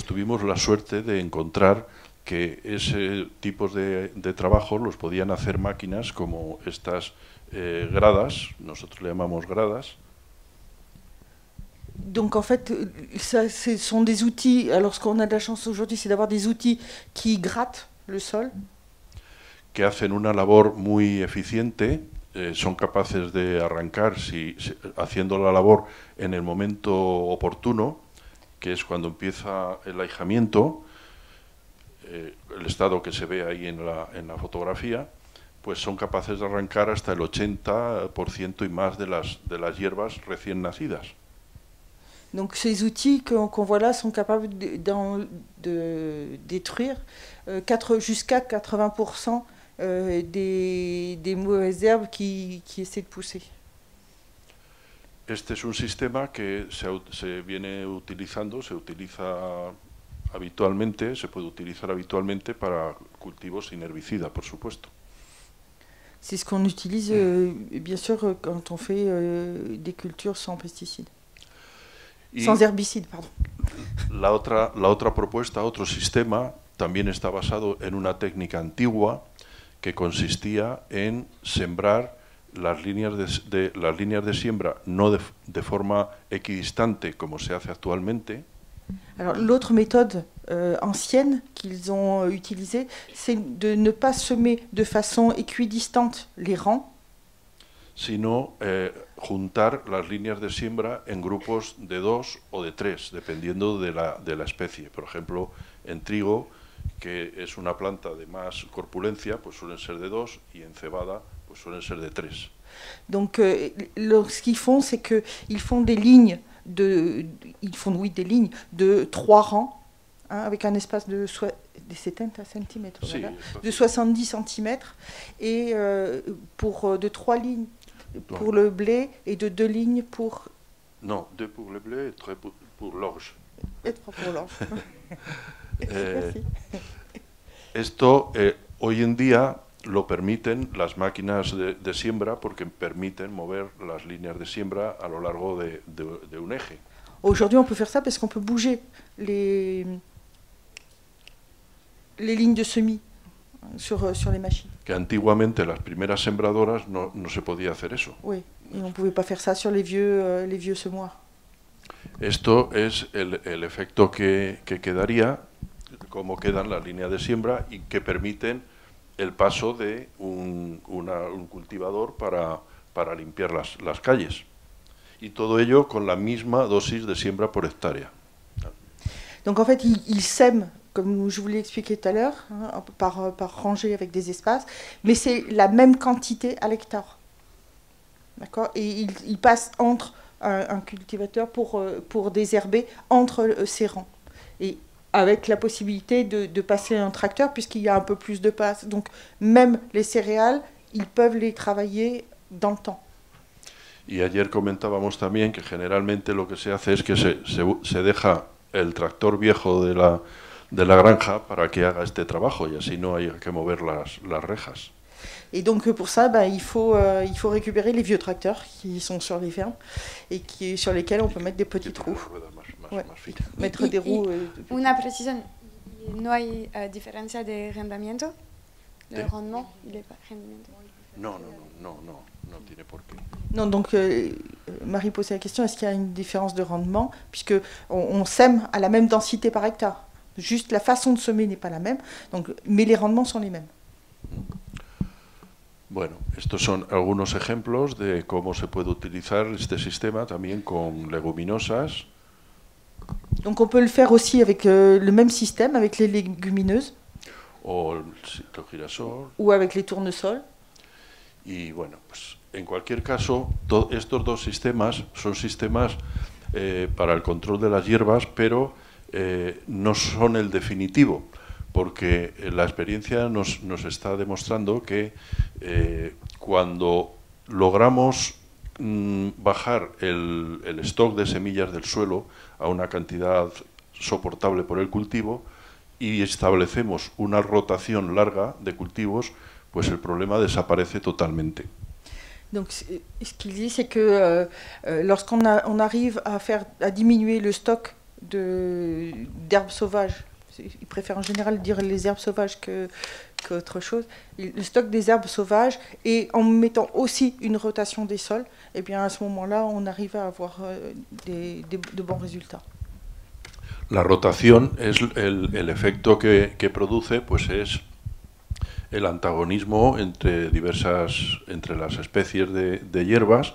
tuvimos la suerte de encontrar que ese tipo de trabajo los podían hacer máquinas como estas gradas, nosotros le llamamos gradas. Donc en fait, ce sont des outils, alors ce qu'on a de la chance aujourd'hui, c'est d'avoir des outils qui grattent le sol. Que hacen una labor muy eficiente, son capaces de arrancar haciendo la labor en el momento oportuno, que es cuando empieza el ahijamiento, el estado que se ve ahí en la fotografía, pues son capaces de arrancar hasta el 80% y más de las hierbas recién nacidas. Donc ces outils qu'on voit là sont capables de détruire jusqu'à 80% des mauvaises herbes qui essaient de pousser. Este es un sistema que se viene utilizando, se utiliza habitualmente, se puede utilizar habitualmente para cultivos sin herbicida, por supuesto. C'est ce qu'on utilise bien sûr quand on fait des cultures sans pesticides. Sans herbicides, pardon. La otra propuesta, otro sistema, también está basado en una técnica antigua que consistía en sembrar las líneas de siembra no de forma equidistante como se hace actualmente. Alors l'autre méthode ancienne qu'ils ont utilisée, c'est de ne pas semer de façon équidistante les rangs, sino juntar las líneas de siembra en grupos de 2 o de 3, dependiendo de la especie. Por ejemplo, en trigo, que es una planta de más corpulencia, pues suelen ser de 2, y en cebada, pues suelen ser de 3. Donc ce qu'ils font, c'est qu'ils font des lignes des lignes de 3 rangs, hein, avec un espace de 70 cm, Sí, voilà, de 70 cm, et de 3 lignes pour le blé et de 2 lignes pour... Non, 2 pour le blé et 3 pour l'orge. Et 3 pour l'orge. Merci. Esto hoy en día lo permiten las máquinas de siembra porque permiten mover las líneas de siembra a lo largo de un eje. Aujourd'hui, on peut faire ça parce qu'on peut bouger les lignes de semis sur les machines. Que antiguamente las primeras sembradoras no se podía hacer eso. Oui, et on ne pouvait pas faire ça sur les vieux semoirs. Esto es el efecto que quedaría, cómo quedan las líneas de siembra y que permiten el paso de un cultivador para limpiar las calles. Y todo ello con la misma dosis de siembra por hectárea. Donc en fait, ils sèment, comme je vous l'ai expliqué tout à l'heure, hein, par rangée avec des espaces, mais c'est la même quantité à l'hectare. D'accord? Et ils passent entre un cultivateur pour désherber entre ces rangs. Et avec la possibilité de passer un tracteur, puisqu'il y a un peu plus de place. Donc même les céréales, ils peuvent les travailler dans le temps. Y ayer comentábamos también que generalmente lo que se hace es que se deja el tractor viejo de la granja para que haga este trabajo y así no hay que mover las rejas. Et donc pour ça, il faut récupérer les vieux tracteurs qui sont sur les fermes et sur lesquels on peut mettre des petits trous. Ouais. Mettre des roues. Una precisión, ¿no hay diferencia de rendimiento? ¿De rendement? Il est pas rendimiento. No tiene por qué. Non, donc Marie posait la question, est-ce qu'il y a une différence de rendement, puisque on sème à la même densité par hectare. Juste la façon de semer n'est pas la même, donc, mais les rendements sont les mêmes. Bueno, estos son algunos ejemplos de cómo se puede utilizar este sistema también con leguminosas. Donc on peut le faire aussi avec le même système, avec les légumineuses. O el girasol. Ou avec les tournesols. Y bueno, pues en cualquier caso, estos dos sistemas son sistemas para el control de las hierbas, pero no son el definitivo, porque la experiencia nos está demostrando que cuando logramos bajar el stock de semillas del suelo a una cantidad soportable por el cultivo y establecemos una rotación larga de cultivos, pues el problema desaparece totalmente. Donc, ce qu'il dit, c'est que lorsqu'on arrive à diminuer le stock d'herbes sauvages, il préfère en général dire les herbes sauvages qu'autre chose, le stock des herbes sauvages, et en mettant aussi une rotation des sols, et bien à ce moment-là, on arrive à avoir de bons résultats. La rotación es el efecto que produce, pues es el antagonismo entre las especies de hierbas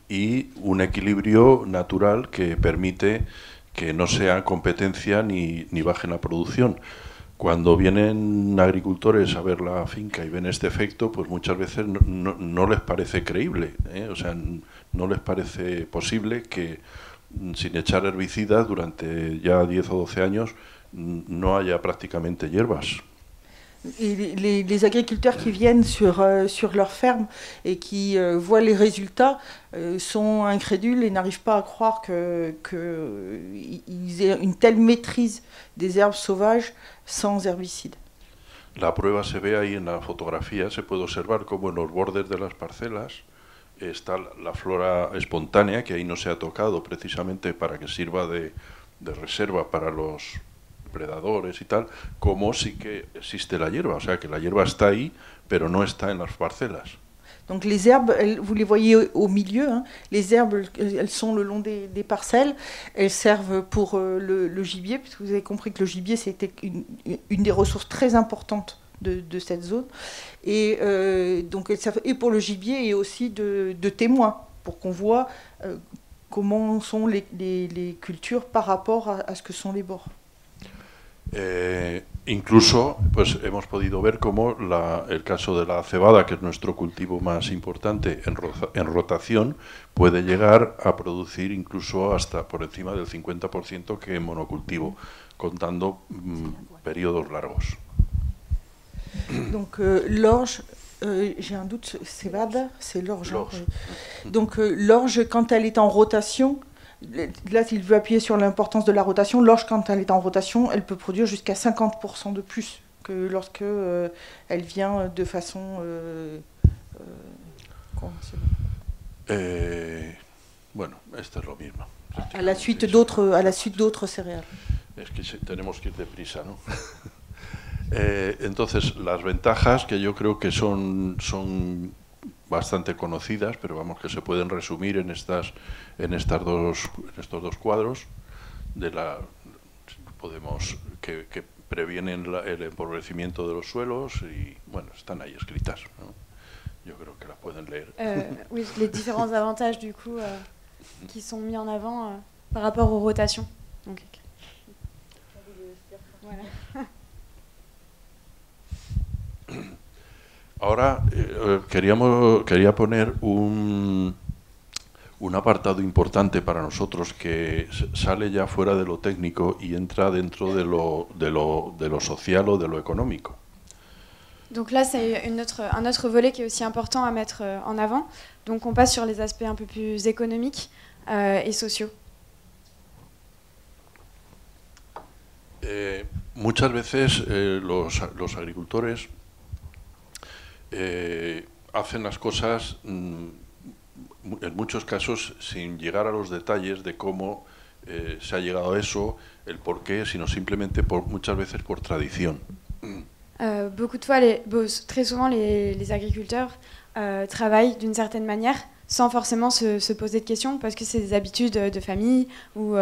y un equilibrio natural que permite que no sea competencia ni baje la producción. Cuando vienen agricultores a ver la finca y ven este efecto, pues muchas veces no les parece creíble, o sea, no les parece posible que sin echar herbicidas durante ya 10 o 12 años no haya prácticamente hierbas. Et les agriculteurs qui viennent sur leur ferme et qui voient les résultats sont incrédules et n'arrivent pas à croire qu'ils aient une telle maîtrise des herbes sauvages sans herbicides. La prueba se ve ahí en la fotografía, se puede observar como en los bordes de las parcelas está la flora espontánea, que ahí no se ha tocado precisamente para que sirva de de reserva para los predadores y tal, como sí que existe la hierba. O sea, que la hierba está ahí, pero no está en las parcelas. Donc les herbes, vous les voyez au milieu, hein. Les herbes, elles sont le long des parcelles, elles servent pour le gibier, puisque vous avez compris que le gibier c'était une des ressources très importantes de cette zone. Et donc elles servent et pour le gibier et aussi de témoins, pour qu'on voit comment sont les cultures par rapport à ce que sont les bords. Incluso pues hemos podido ver cómo el caso de la cebada, que es nuestro cultivo más importante en rotación, puede llegar a producir incluso hasta por encima del 50% que en monocultivo, contando periodos largos. Donc l'orge, j'ai un doute, cebada, c'est l'orge. Donc l'orge, quand elle est en rotation, là, s'il veut appuyer sur l'importance de la rotation, l'orge, quand elle est en rotation, elle peut produire jusqu'à 50% de plus que lorsque elle vient de façon bueno, esto es lo mismo. À la suite d'autres céréales. Es que tenemos que ir deprisa, ¿no? Entonces, las ventajas que yo creo que son bastante conocidas, pero vamos, que se pueden resumir en estos dos cuadros que previenen el empobrecimiento de los suelos y bueno, están ahí escritas, ¿no? Yo creo que las pueden leer. Oui, les différents avantages du coup qui sont mis en avant par rapport aux rotations. Donc, voilà. Ahora quería poner un apartado importante para nosotros que sale ya fuera de lo técnico y entra dentro de lo social o de lo económico. Donc là, c'est un autre volet qui est aussi important à mettre en avant. Donc on passe sur les aspects un peu plus économiques et sociaux. Muchas veces los agricultores hacen las cosas en muchos casos sin llegar a los detalles de cómo se ha llegado a eso, el por qué, sino simplemente muchas veces por tradición. Beaucoup de fois, très souvent, les agriculteurs travaillent d'une certaine manière sans forcément se poser de questions, parce que c'est des habitudes de famille, ou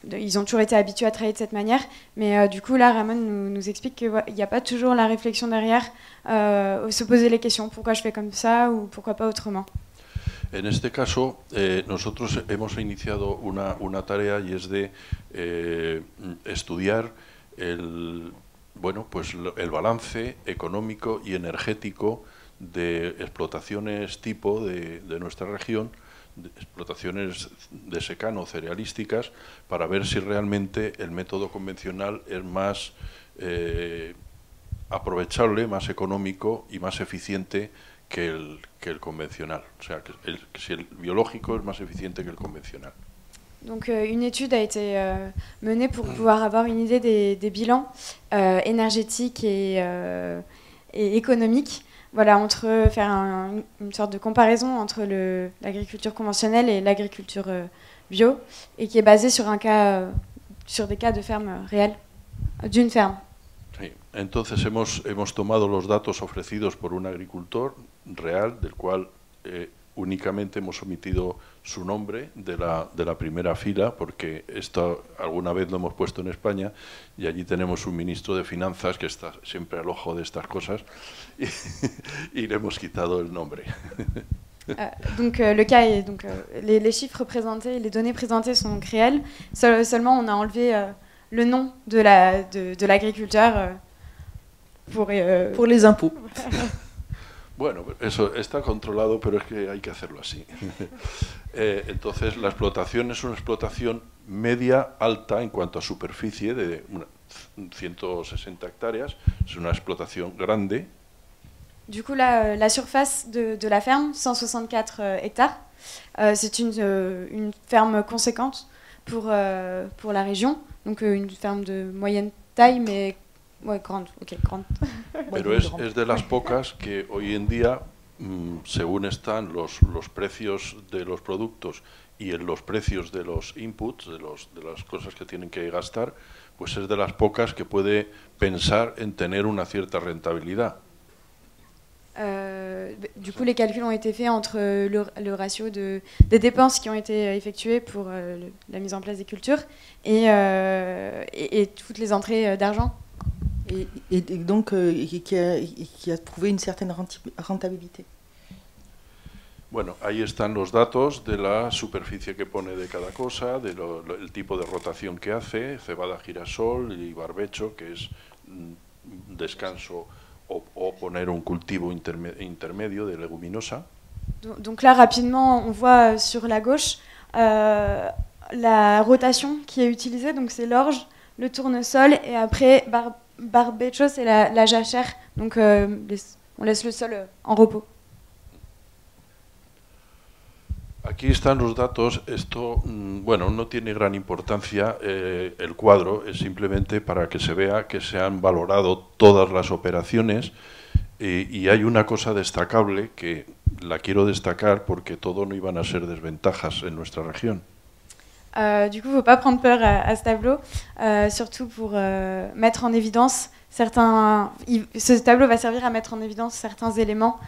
ils ont toujours été habitués à travailler de cette manière. Mais du coup, là, Ramon nous explique qu'il n'y a pas toujours la réflexion derrière, se poser les questions, pourquoi je fais comme ça, ou pourquoi pas autrement. En este caso, nosotros hemos iniciado una tarea y es de estudiar el balance económico y energético de explotaciones tipo de nuestra región, de explotaciones de secano cerealísticas, para ver si realmente el método convencional es más aprovechable, más económico y más eficiente que el convencional. O sea, que si el biológico es más eficiente que el convencional. Donc une étude a été menée pour pouvoir avoir une idée des bilans énergétiques et économiques. Voilà, faire une sorte de comparaison entre l'agriculture conventionnelle et l'agriculture bio, et qui est basée sur des cas de ferme réelle, d'une ferme. Sí. Entonces hemos tomado los datos ofrecidos por un agricultor real, del cual únicamente hemos omitido su nombre de la primera fila, porque esto alguna vez lo hemos puesto en España y allí tenemos un ministro de Finanzas que está siempre al ojo de estas cosas y le hemos quitado el nombre. Donc le cas est les chiffres présentés, les données présentées sont réelles. Seulement on a enlevé le nom de l'agriculteur pour les impôts. Bueno, eso está controlado, pero es que hay que hacerlo así. Entonces, la explotación es una explotación media-alta en cuanto a superficie, de 160 hectáreas. Es una explotación grande. Du coup, la surface de la ferme, 164 hectares, c'est une ferme conséquente pour la région. Donc, une ferme de moyenne taille, mais grande. Pero es de las pocas que hoy en día, según están los precios de los productos y en los precios de los inputs, de las cosas que tienen que gastar, pues es de las pocas que puede pensar en tener una cierta rentabilidad. Du coup, les calculs ont été faits entre le ratio des dépenses qui ont été effectuées pour la mise en place des cultures et toutes les entrées d'argent. Et donc, qui a prouvé une certaine rentabilité. Bueno, ahí están los datos de la superficie que pone de cada cosa, el tipo de rotación que hace, cebada, girasol y barbecho, que es descanso o poner un cultivo intermedio de leguminosa. Donc là, rapidement, on voit sur la gauche la rotation qui est utilisée. Donc c'est l'orge, le tournesol et après barbecho, c'est la jachère. Donc on laisse le sol en repos. Aquí están los datos. Esto, bueno, no tiene gran importancia el cuadro, es simplemente para que se vea que se han valorado todas las operaciones y hay una cosa destacable que la quiero destacar porque todo no iban a ser desventajas en nuestra región. Du coup, il ne faut pas prendre peur à ce tableau, surtout pour mettre en évidence certains... Ce tableau va servir à mettre en évidence certains éléments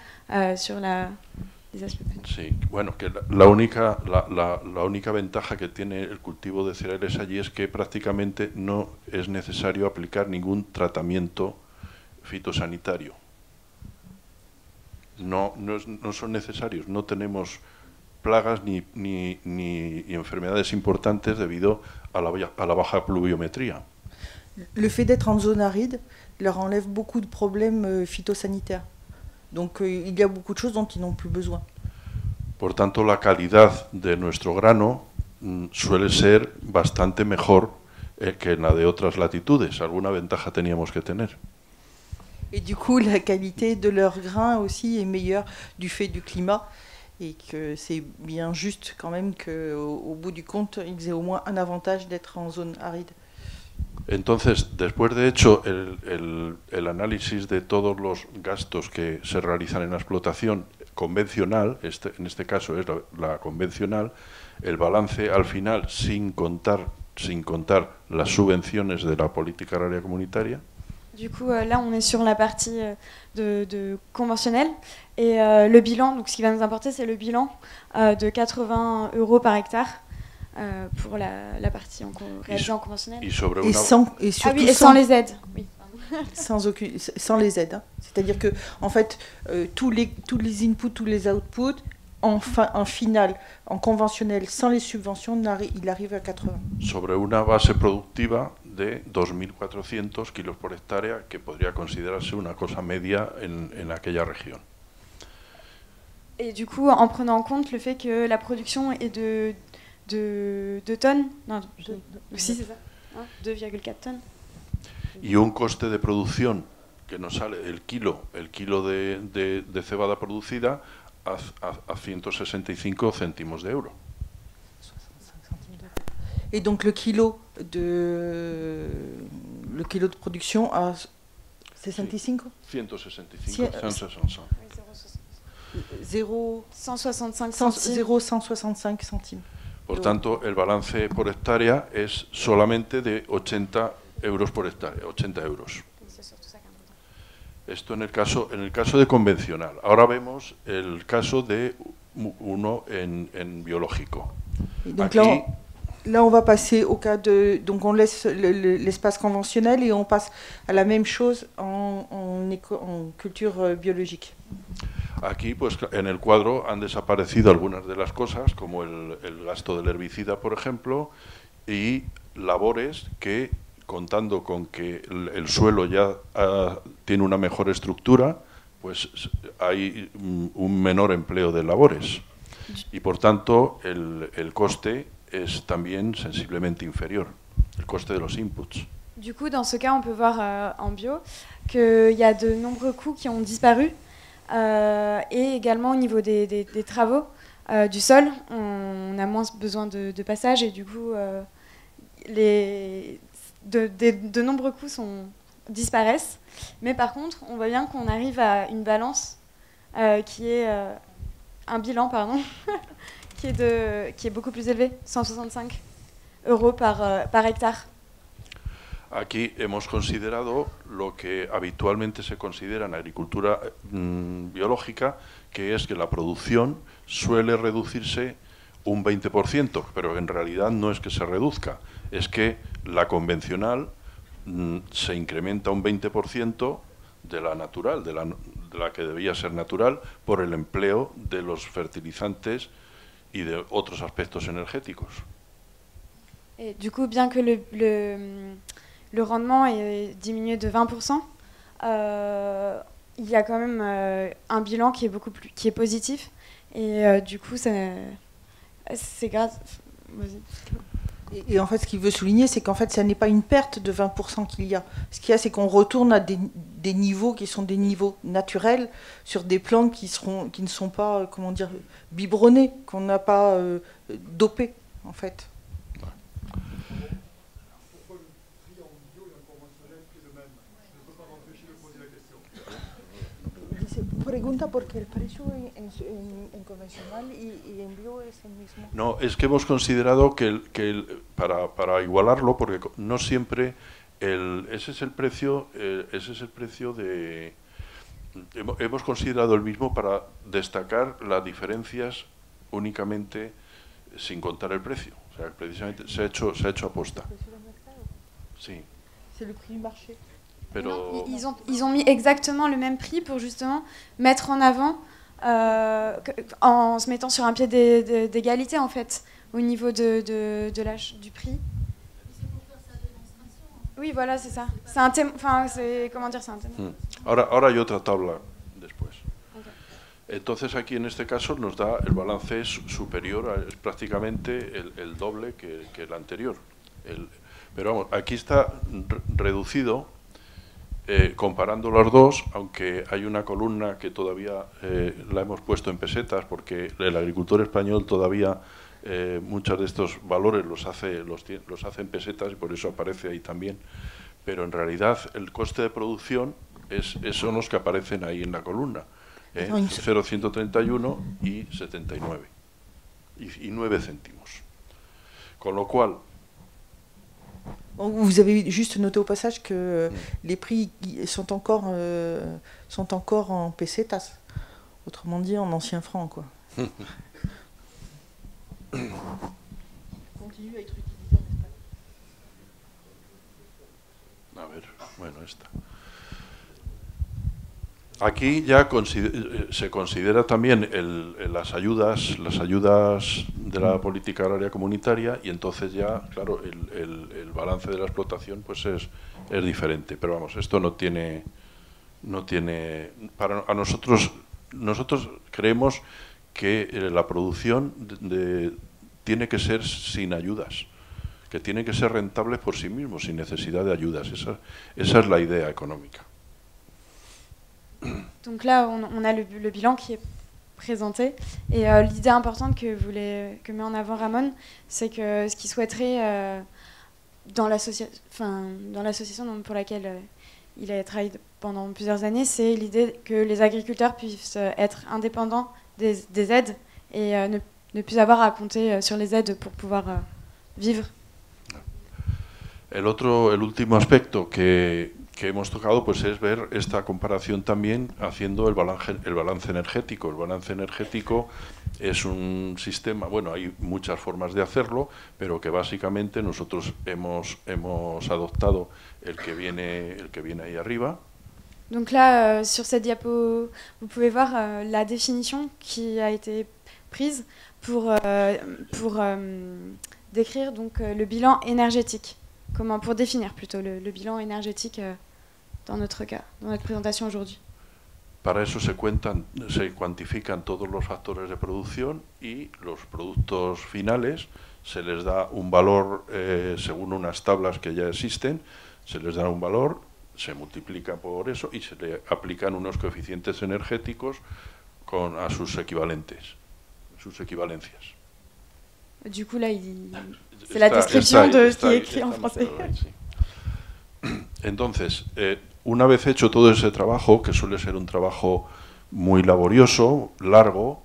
sur les aspects. Sí, bueno, que la única ventaja que tiene el cultivo de cereales allí es que prácticamente no es necesario aplicar ningún tratamiento fitosanitario. No son necesarios, no tenemos plagas ni enfermedades importantes debido a la baja pluviometría. Le fait d'être en zone aride leur enlève beaucoup de problèmes phytosanitaires. Donc il y a beaucoup de choses dont ils n'ont plus besoin. Por tanto, la calidad de nuestro grano suele ser bastante mejor que en la de otras latitudes. Alguna ventaja teníamos que tener. Et du coup, la qualité de leurs grains aussi est meilleure du fait du climat. Et que c'est bien juste quand même qu'au bout du compte, ils aient au moins un avantage d'être en zone aride. Entonces, después de hecho el análisis de todos los gastos que se realizan en la explotación convencional, en este caso es la convencional, el balance al final, sin contar las subvenciones de la política agraria comunitaria. Du coup, là, on est sur la partie de conventionnelle. Et le bilan, donc ce qui va nous importer, c'est le bilan de 80 € par hectare pour la partie réalisée en conventionnel. Et surtout sans les aides. Oui. Sans les aides. Hein. C'est-à-dire que, en fait, tous les inputs, tous les outputs, en final, en conventionnel, sans les subventions, il arrive à 80. Sobre una base productiva de 2.400 kilos por hectárea, que podría considerarse una cosa media en aquella región. Et du coup, en prenant en compte le fait que la production est de 2 tonnes, non, si c'est ça, 2,4 tonnes. Y un coste de producción que nos sale el kilo de cebada producida a 165 céntimos de euro. Et donc le kilo de production à 65 165, 165. 0,165 centimes. Por tanto, el balance por hectárea es solamente de 80 euros por hectárea, 80 euros. Esto en el caso de convencional. Ahora vemos el caso de uno en biológico. Donc là, on va passer au cas de... Donc on laisse l'espace conventionnel et on passe à la même chose en culture biologique. Aquí, pues, en el cuadro han desaparecido algunas de las cosas, como el gasto del herbicida, por ejemplo, y labores que, contando con que el suelo ya tiene una mejor estructura, pues hay un menor empleo de labores. Y, por tanto, el coste es también sensiblemente inferior, el coste de los inputs. Du coup, dans ce cas, on peut voir en bio qu'il y a de nombreux coûts qui ont disparu. Et également au niveau des travaux du sol, on a moins besoin de passage et du coup de nombreux coûts disparaissent. Mais par contre, on voit bien qu'on arrive à une balance qui est un bilan, pardon, qui est beaucoup plus élevé, 165 € par hectare. Aquí hemos considerado lo que habitualmente se considera en agricultura biológica, que es que la producción suele reducirse un 20%, pero en realidad no es que se reduzca, es que la convencional se incrementa un 20% de la natural, de la que debía ser natural, por el empleo de los fertilizantes y de otros aspectos energéticos. Et du coup, bien que le rendement est diminué de 20%, il y a quand même un bilan qui est positif. Et du coup, c'est grâce... Et en fait, ce qu'il veut souligner, c'est qu'en fait, ça n'est pas une perte de 20% qu'il y a. Ce qu'il y a, c'est qu'on retourne à des niveaux qui sont des niveaux naturels sur des plantes qui ne sont pas, comment dire, biberonnées, qu'on n'a pas dopées, en fait. Pregunta porque el precio en convencional y en bio es el mismo. No, es que hemos considerado que para igualarlo, porque no siempre ese es el precio de... Hemos considerado el mismo para destacar las diferencias únicamente sin contar el precio. O sea, precisamente se ha hecho aposta. ¿El precio del mercado? Sí. C'est le prix du marché. Pero... Non, ils ont mis exactement le même prix pour justement mettre en avant, en se mettant sur un pied d'égalité en fait, au niveau du prix. C'est pour faire sa démonstration. Oui, voilà, c'est ça. C'est un thème, enfin, c'est comment dire, c'est un thème. Ahora hay otra tabla después. Okay. Entonces aquí en este caso nos da el balance superior, es prácticamente el doble que el anterior. Pero vamos, aquí está reducido. Comparando los dos, aunque hay una columna que todavía la hemos puesto en pesetas, porque el agricultor español todavía muchos de estos valores los hace en pesetas y por eso aparece ahí también, pero en realidad el coste de producción son los que aparecen ahí en la columna, 0,131 y 79 y 9 céntimos. Con lo cual, vous avez juste noté au passage que les prix sont encore en pesetas, autrement dit en ancien franc, quoi. Continue à être utilisé en Espagne. A ver, bueno, esta. Aquí ya se considera también las ayudas de la política agraria comunitaria y entonces ya, claro, el balance de la explotación pues es diferente. Pero vamos, esto no tiene a nosotros creemos que la producción tiene que ser sin ayudas, que tiene que ser rentable por sí mismo, sin necesidad de ayudas. Esa es la idea económica. Donc là, on a le bilan qui est présenté. Et l'idée importante que met en avant Ramon, c'est que ce qu'il souhaiterait dans l'association pour laquelle il a travaillé pendant plusieurs années, c'est l'idée que les agriculteurs puissent être indépendants des aides et ne plus avoir à compter sur les aides pour pouvoir vivre. El último aspecto que hemos tocado pues es ver esta comparación también haciendo el balance energético. El balance energético es un sistema, bueno, hay muchas formas de hacerlo, pero que básicamente nosotros hemos adoptado el que viene ahí arriba. Donc là, sur cette diapo, vous pouvez voir la définition qui a été prise pour décrire donc, le bilan énergétique. Pour définir plutôt le bilan énergétique dans notre cas, dans notre présentation aujourd'hui. Para eso se cuantifican todos los factores de producción y los productos finales, se les da un valor según unas tablas que ya existen, se les da un valor, se multiplica por eso y se le aplican unos coeficientes energéticos a sus equivalencias. Du coup, là, c'est la description de ce qui est écrit en français. Sí. Entonces, una vez hecho todo ese trabajo, que suele ser un trabajo muy laborioso, largo,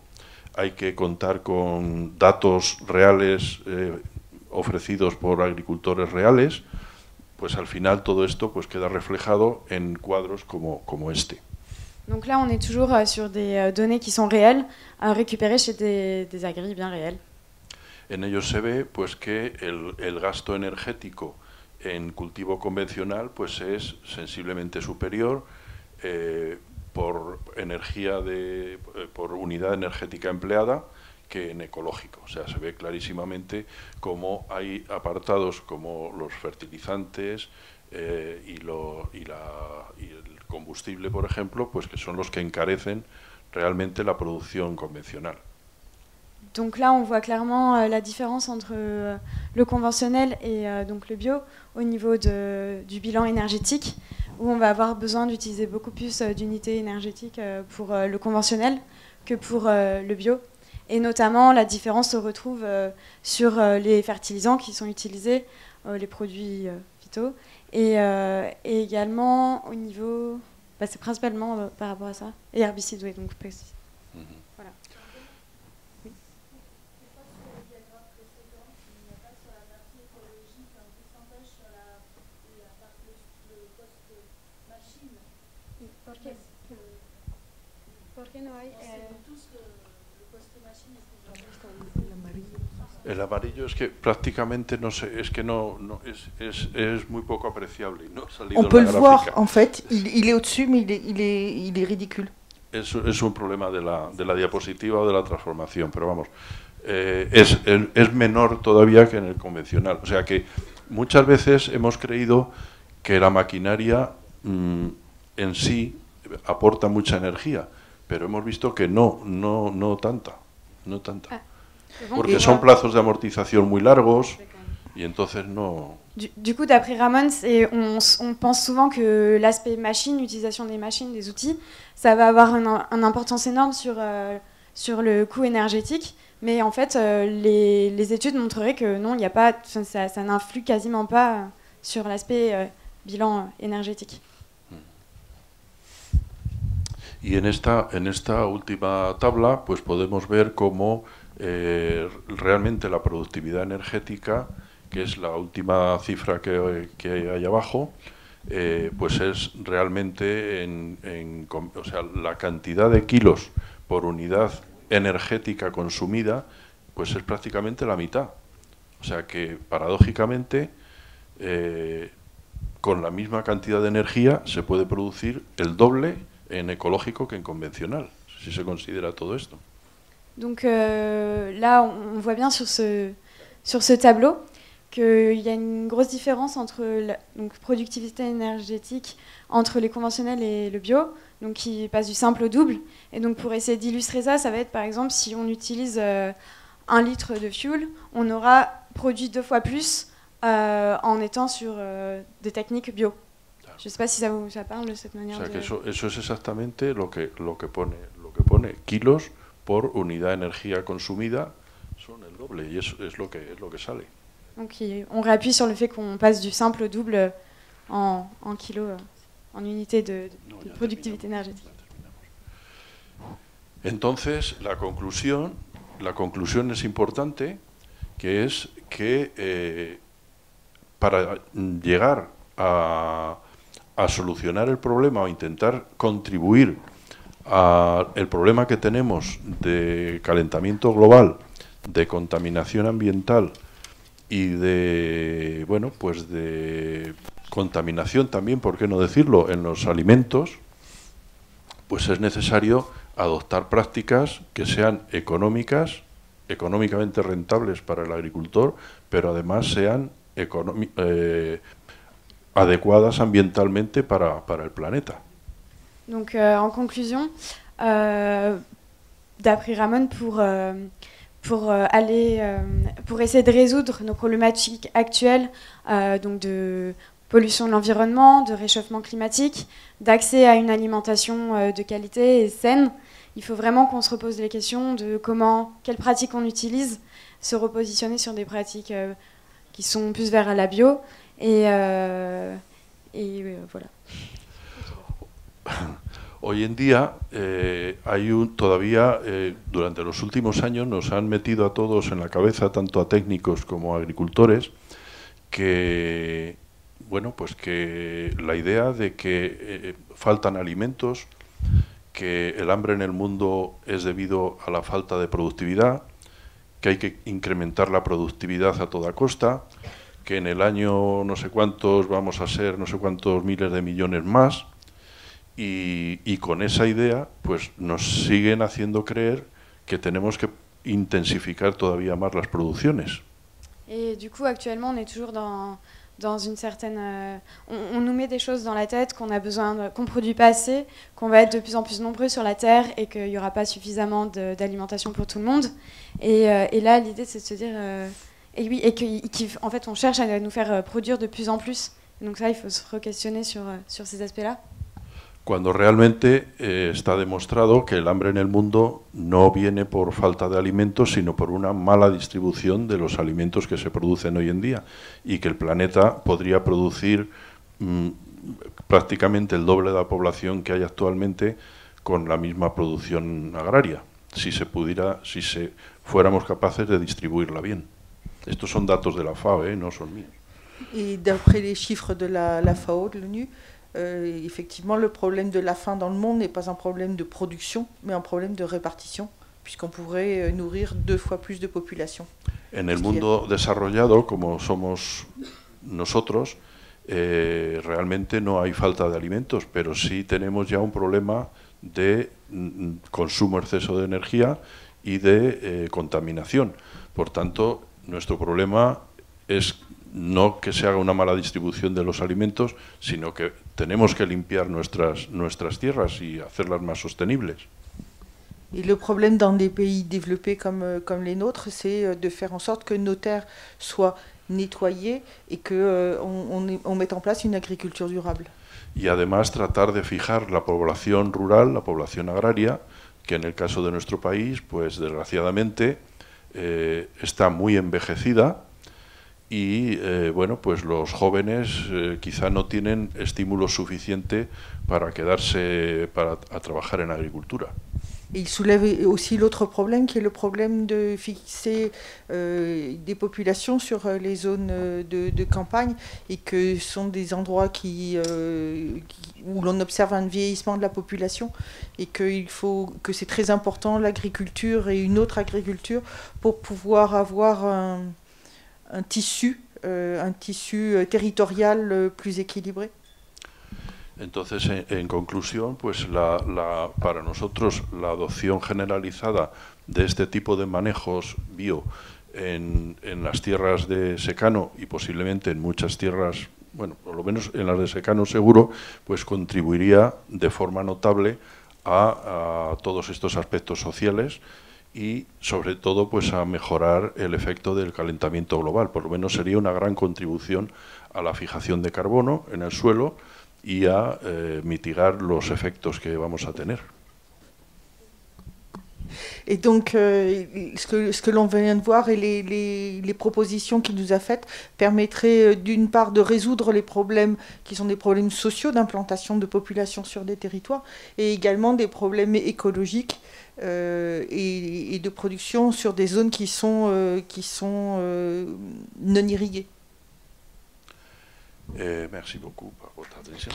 hay que contar con datos reales ofrecidos por agricultores reales, pues al final todo esto pues queda reflejado en cuadros como este. Donc là, on est toujours sur des données qui sont réelles, récupérées chez des agris bien réels. En ellos se ve pues que el gasto energético en cultivo convencional pues es sensiblemente superior por unidad energética empleada que en ecológico. O sea, se ve clarísimamente cómo hay apartados como los fertilizantes y el combustible, por ejemplo, pues que son los que encarecen realmente la producción convencional. Donc là, on voit clairement la différence entre le conventionnel et donc le bio au niveau du bilan énergétique, où on va avoir besoin d'utiliser beaucoup plus d'unités énergétiques pour le conventionnel que pour le bio. Et notamment, la différence se retrouve sur les fertilisants qui sont utilisés, les produits phyto, et également au niveau... Bah, c'est principalement par rapport à ça. Et herbicides, oui, donc précis. Voilà. El amarillo es que prácticamente no sé, es que es muy poco apreciable. No ha salido On peut en le la voir, gráfica. en fait, il est au-dessus, mais il est ridicule. Es un problema de la diapositiva o de la transformación, pero vamos, es menor todavía que en el convencional. O sea que muchas veces hemos creído que la maquinaria en sí aporta mucha energía, pero hemos visto que no tanta. Porque son plazos de amortización muy largos y entonces no... Du coup, d'après Ramon, on pense souvent que l'aspect machine, l'utilisation des machines, des outils, ça va avoir une importance énorme sur le coût énergétique. Mais en fait, les études montreraient que non, il y a pas, ça n'influe quasiment pas sur l'aspect bilan énergétique. Y en esta última tabla pues podemos ver cómo realmente la productividad energética, que es la última cifra que hay ahí abajo, pues es realmente o sea, la cantidad de kilos por unidad energética consumida, pues es prácticamente la mitad. O sea que paradójicamente con la misma cantidad de energía se puede producir el doble en ecológico que en convencional, si se considera todo esto. Donc là, on voit bien sur ce tableau qu'il y a une grosse différence entre la productivité énergétique entre les conventionnels et le bio, donc qui passe du simple au double. Et donc pour essayer d'illustrer ça, ça va être par exemple si on utilise 1 litre de fuel, on aura produit 2 fois plus en étant sur des techniques bio. Je ne sais pas si ça parle de cette manière. O sea que eso es exactamente lo que pone kilos por unidad de energía consumida, son el doble, y eso es lo que sale. Donc on réappuie sur le fait qu'on passe du simple au double en kilos, en unité de productivité énergétique. Entonces, la conclusión es importante, que es que para llegar a solucionar el problema o intentar contribuir al problema que tenemos de calentamiento global, de contaminación ambiental y de, bueno, pues de contaminación también, ¿por qué no decirlo?, en los alimentos, pues es necesario adoptar prácticas que sean económicamente rentables para el agricultor, pero además sean adecuadas ambientalmente para el planeta. Donc en conclusion, d'après Ramon, pour essayer de résoudre nos problématiques actuelles, donc de pollution de l'environnement, de réchauffement climatique, d'accès à une alimentation de qualité et saine, il faut vraiment qu'on se repose les questions de quelles pratiques on utilise, se repositionner sur des pratiques qui sont plus vers la bio, et voilà. Hoy en día todavía, durante los últimos años, nos han metido a todos en la cabeza, tanto a técnicos como a agricultores, que, bueno, pues que la idea de que faltan alimentos, que el hambre en el mundo es debido a la falta de productividad, que hay que incrementar la productividad a toda costa, que en el año no sé cuántos vamos a ser no sé cuántos miles de millones más, y con esa idea pues nos siguen haciendo creer que tenemos que intensificar todavía más las producciones. Et du coup, actuellement, on est toujours dans une certaine... on nous met des choses dans la tête qu'on a besoin, qu'on ne produit pas assez, qu'on va être de plus en plus nombreux sur la Terre et qu'il n'y aura pas suffisamment d'alimentation pour tout le monde. Et là, l'idée, c'est de se dire... et oui, et qu'en fait, on cherche à nous faire produire de plus en plus. Donc ça, il faut se re-questionner sur ces aspects-là. Cuando realmente está demostrado que el hambre en el mundo no viene por falta de alimentos, sino por una mala distribución de los alimentos que se producen hoy en día, y que el planeta podría producir prácticamente el doble de la población que hay actualmente con la misma producción agraria, si fuéramos capaces de distribuirla bien. Estos son datos de la FAO, no son míos. Et d'après les chiffres de la FAO, de l'ONU, effectivement, le problème de la faim dans le monde n'est pas un problème de production, mais un problème de répartition, puisqu'on pourrait nourrir 2 fois plus de population. En el mundo desarrollado, como somos nosotros, realmente no hay falta de alimentos, pero sí tenemos ya un problema de consumo exceso de energía y de contaminación. Por tanto, nuestro problema es no que se haga una mala distribución de los alimentos, sino que tenemos que limpiar nuestras tierras y hacerlas más sostenibles. Et le problème dans des pays développés comme les nôtres, c'est de faire en sorte que nos terres soient nettoyées et qu'on mette en place une agriculture durable. Y además tratar de fijar la población rural, la población agraria, que en el caso de nuestro país, pues desgraciadamente está muy envejecida, y bueno, pues los jóvenes quizá no tienen estímulo suficiente para quedarse a trabajar en agricultura. Et il soulève aussi l'autre problème, qui est le problème de fixer des populations sur les zones de campagne, et que ce sont des endroits où l'on observe un vieillissement de la population, et que c'est très important l'agriculture et une autre agriculture pour pouvoir avoir un tissu territorial plus équilibré. Entonces, en conclusión, pues para nosotros la adopción generalizada de este tipo de manejos bio en las tierras de secano, y posiblemente en muchas tierras, bueno, por lo menos en las de secano seguro, pues contribuiría de forma notable a todos estos aspectos sociales, y sobre todo pues a mejorar el efecto del calentamiento global. Por lo menos sería una gran contribución a la fijación de carbono en el suelo y a mitigar los efectos que vamos a tener. Et donc, ce que l'on vient de voir et les propositions qu'il nous a faites permettraient d'une part de résoudre les problèmes qui sont des problèmes sociaux d'implantation de population sur des territoires, et également des problèmes écologiques et de production sur des zones qui sont non irriguées. Merci beaucoup pour votre attention.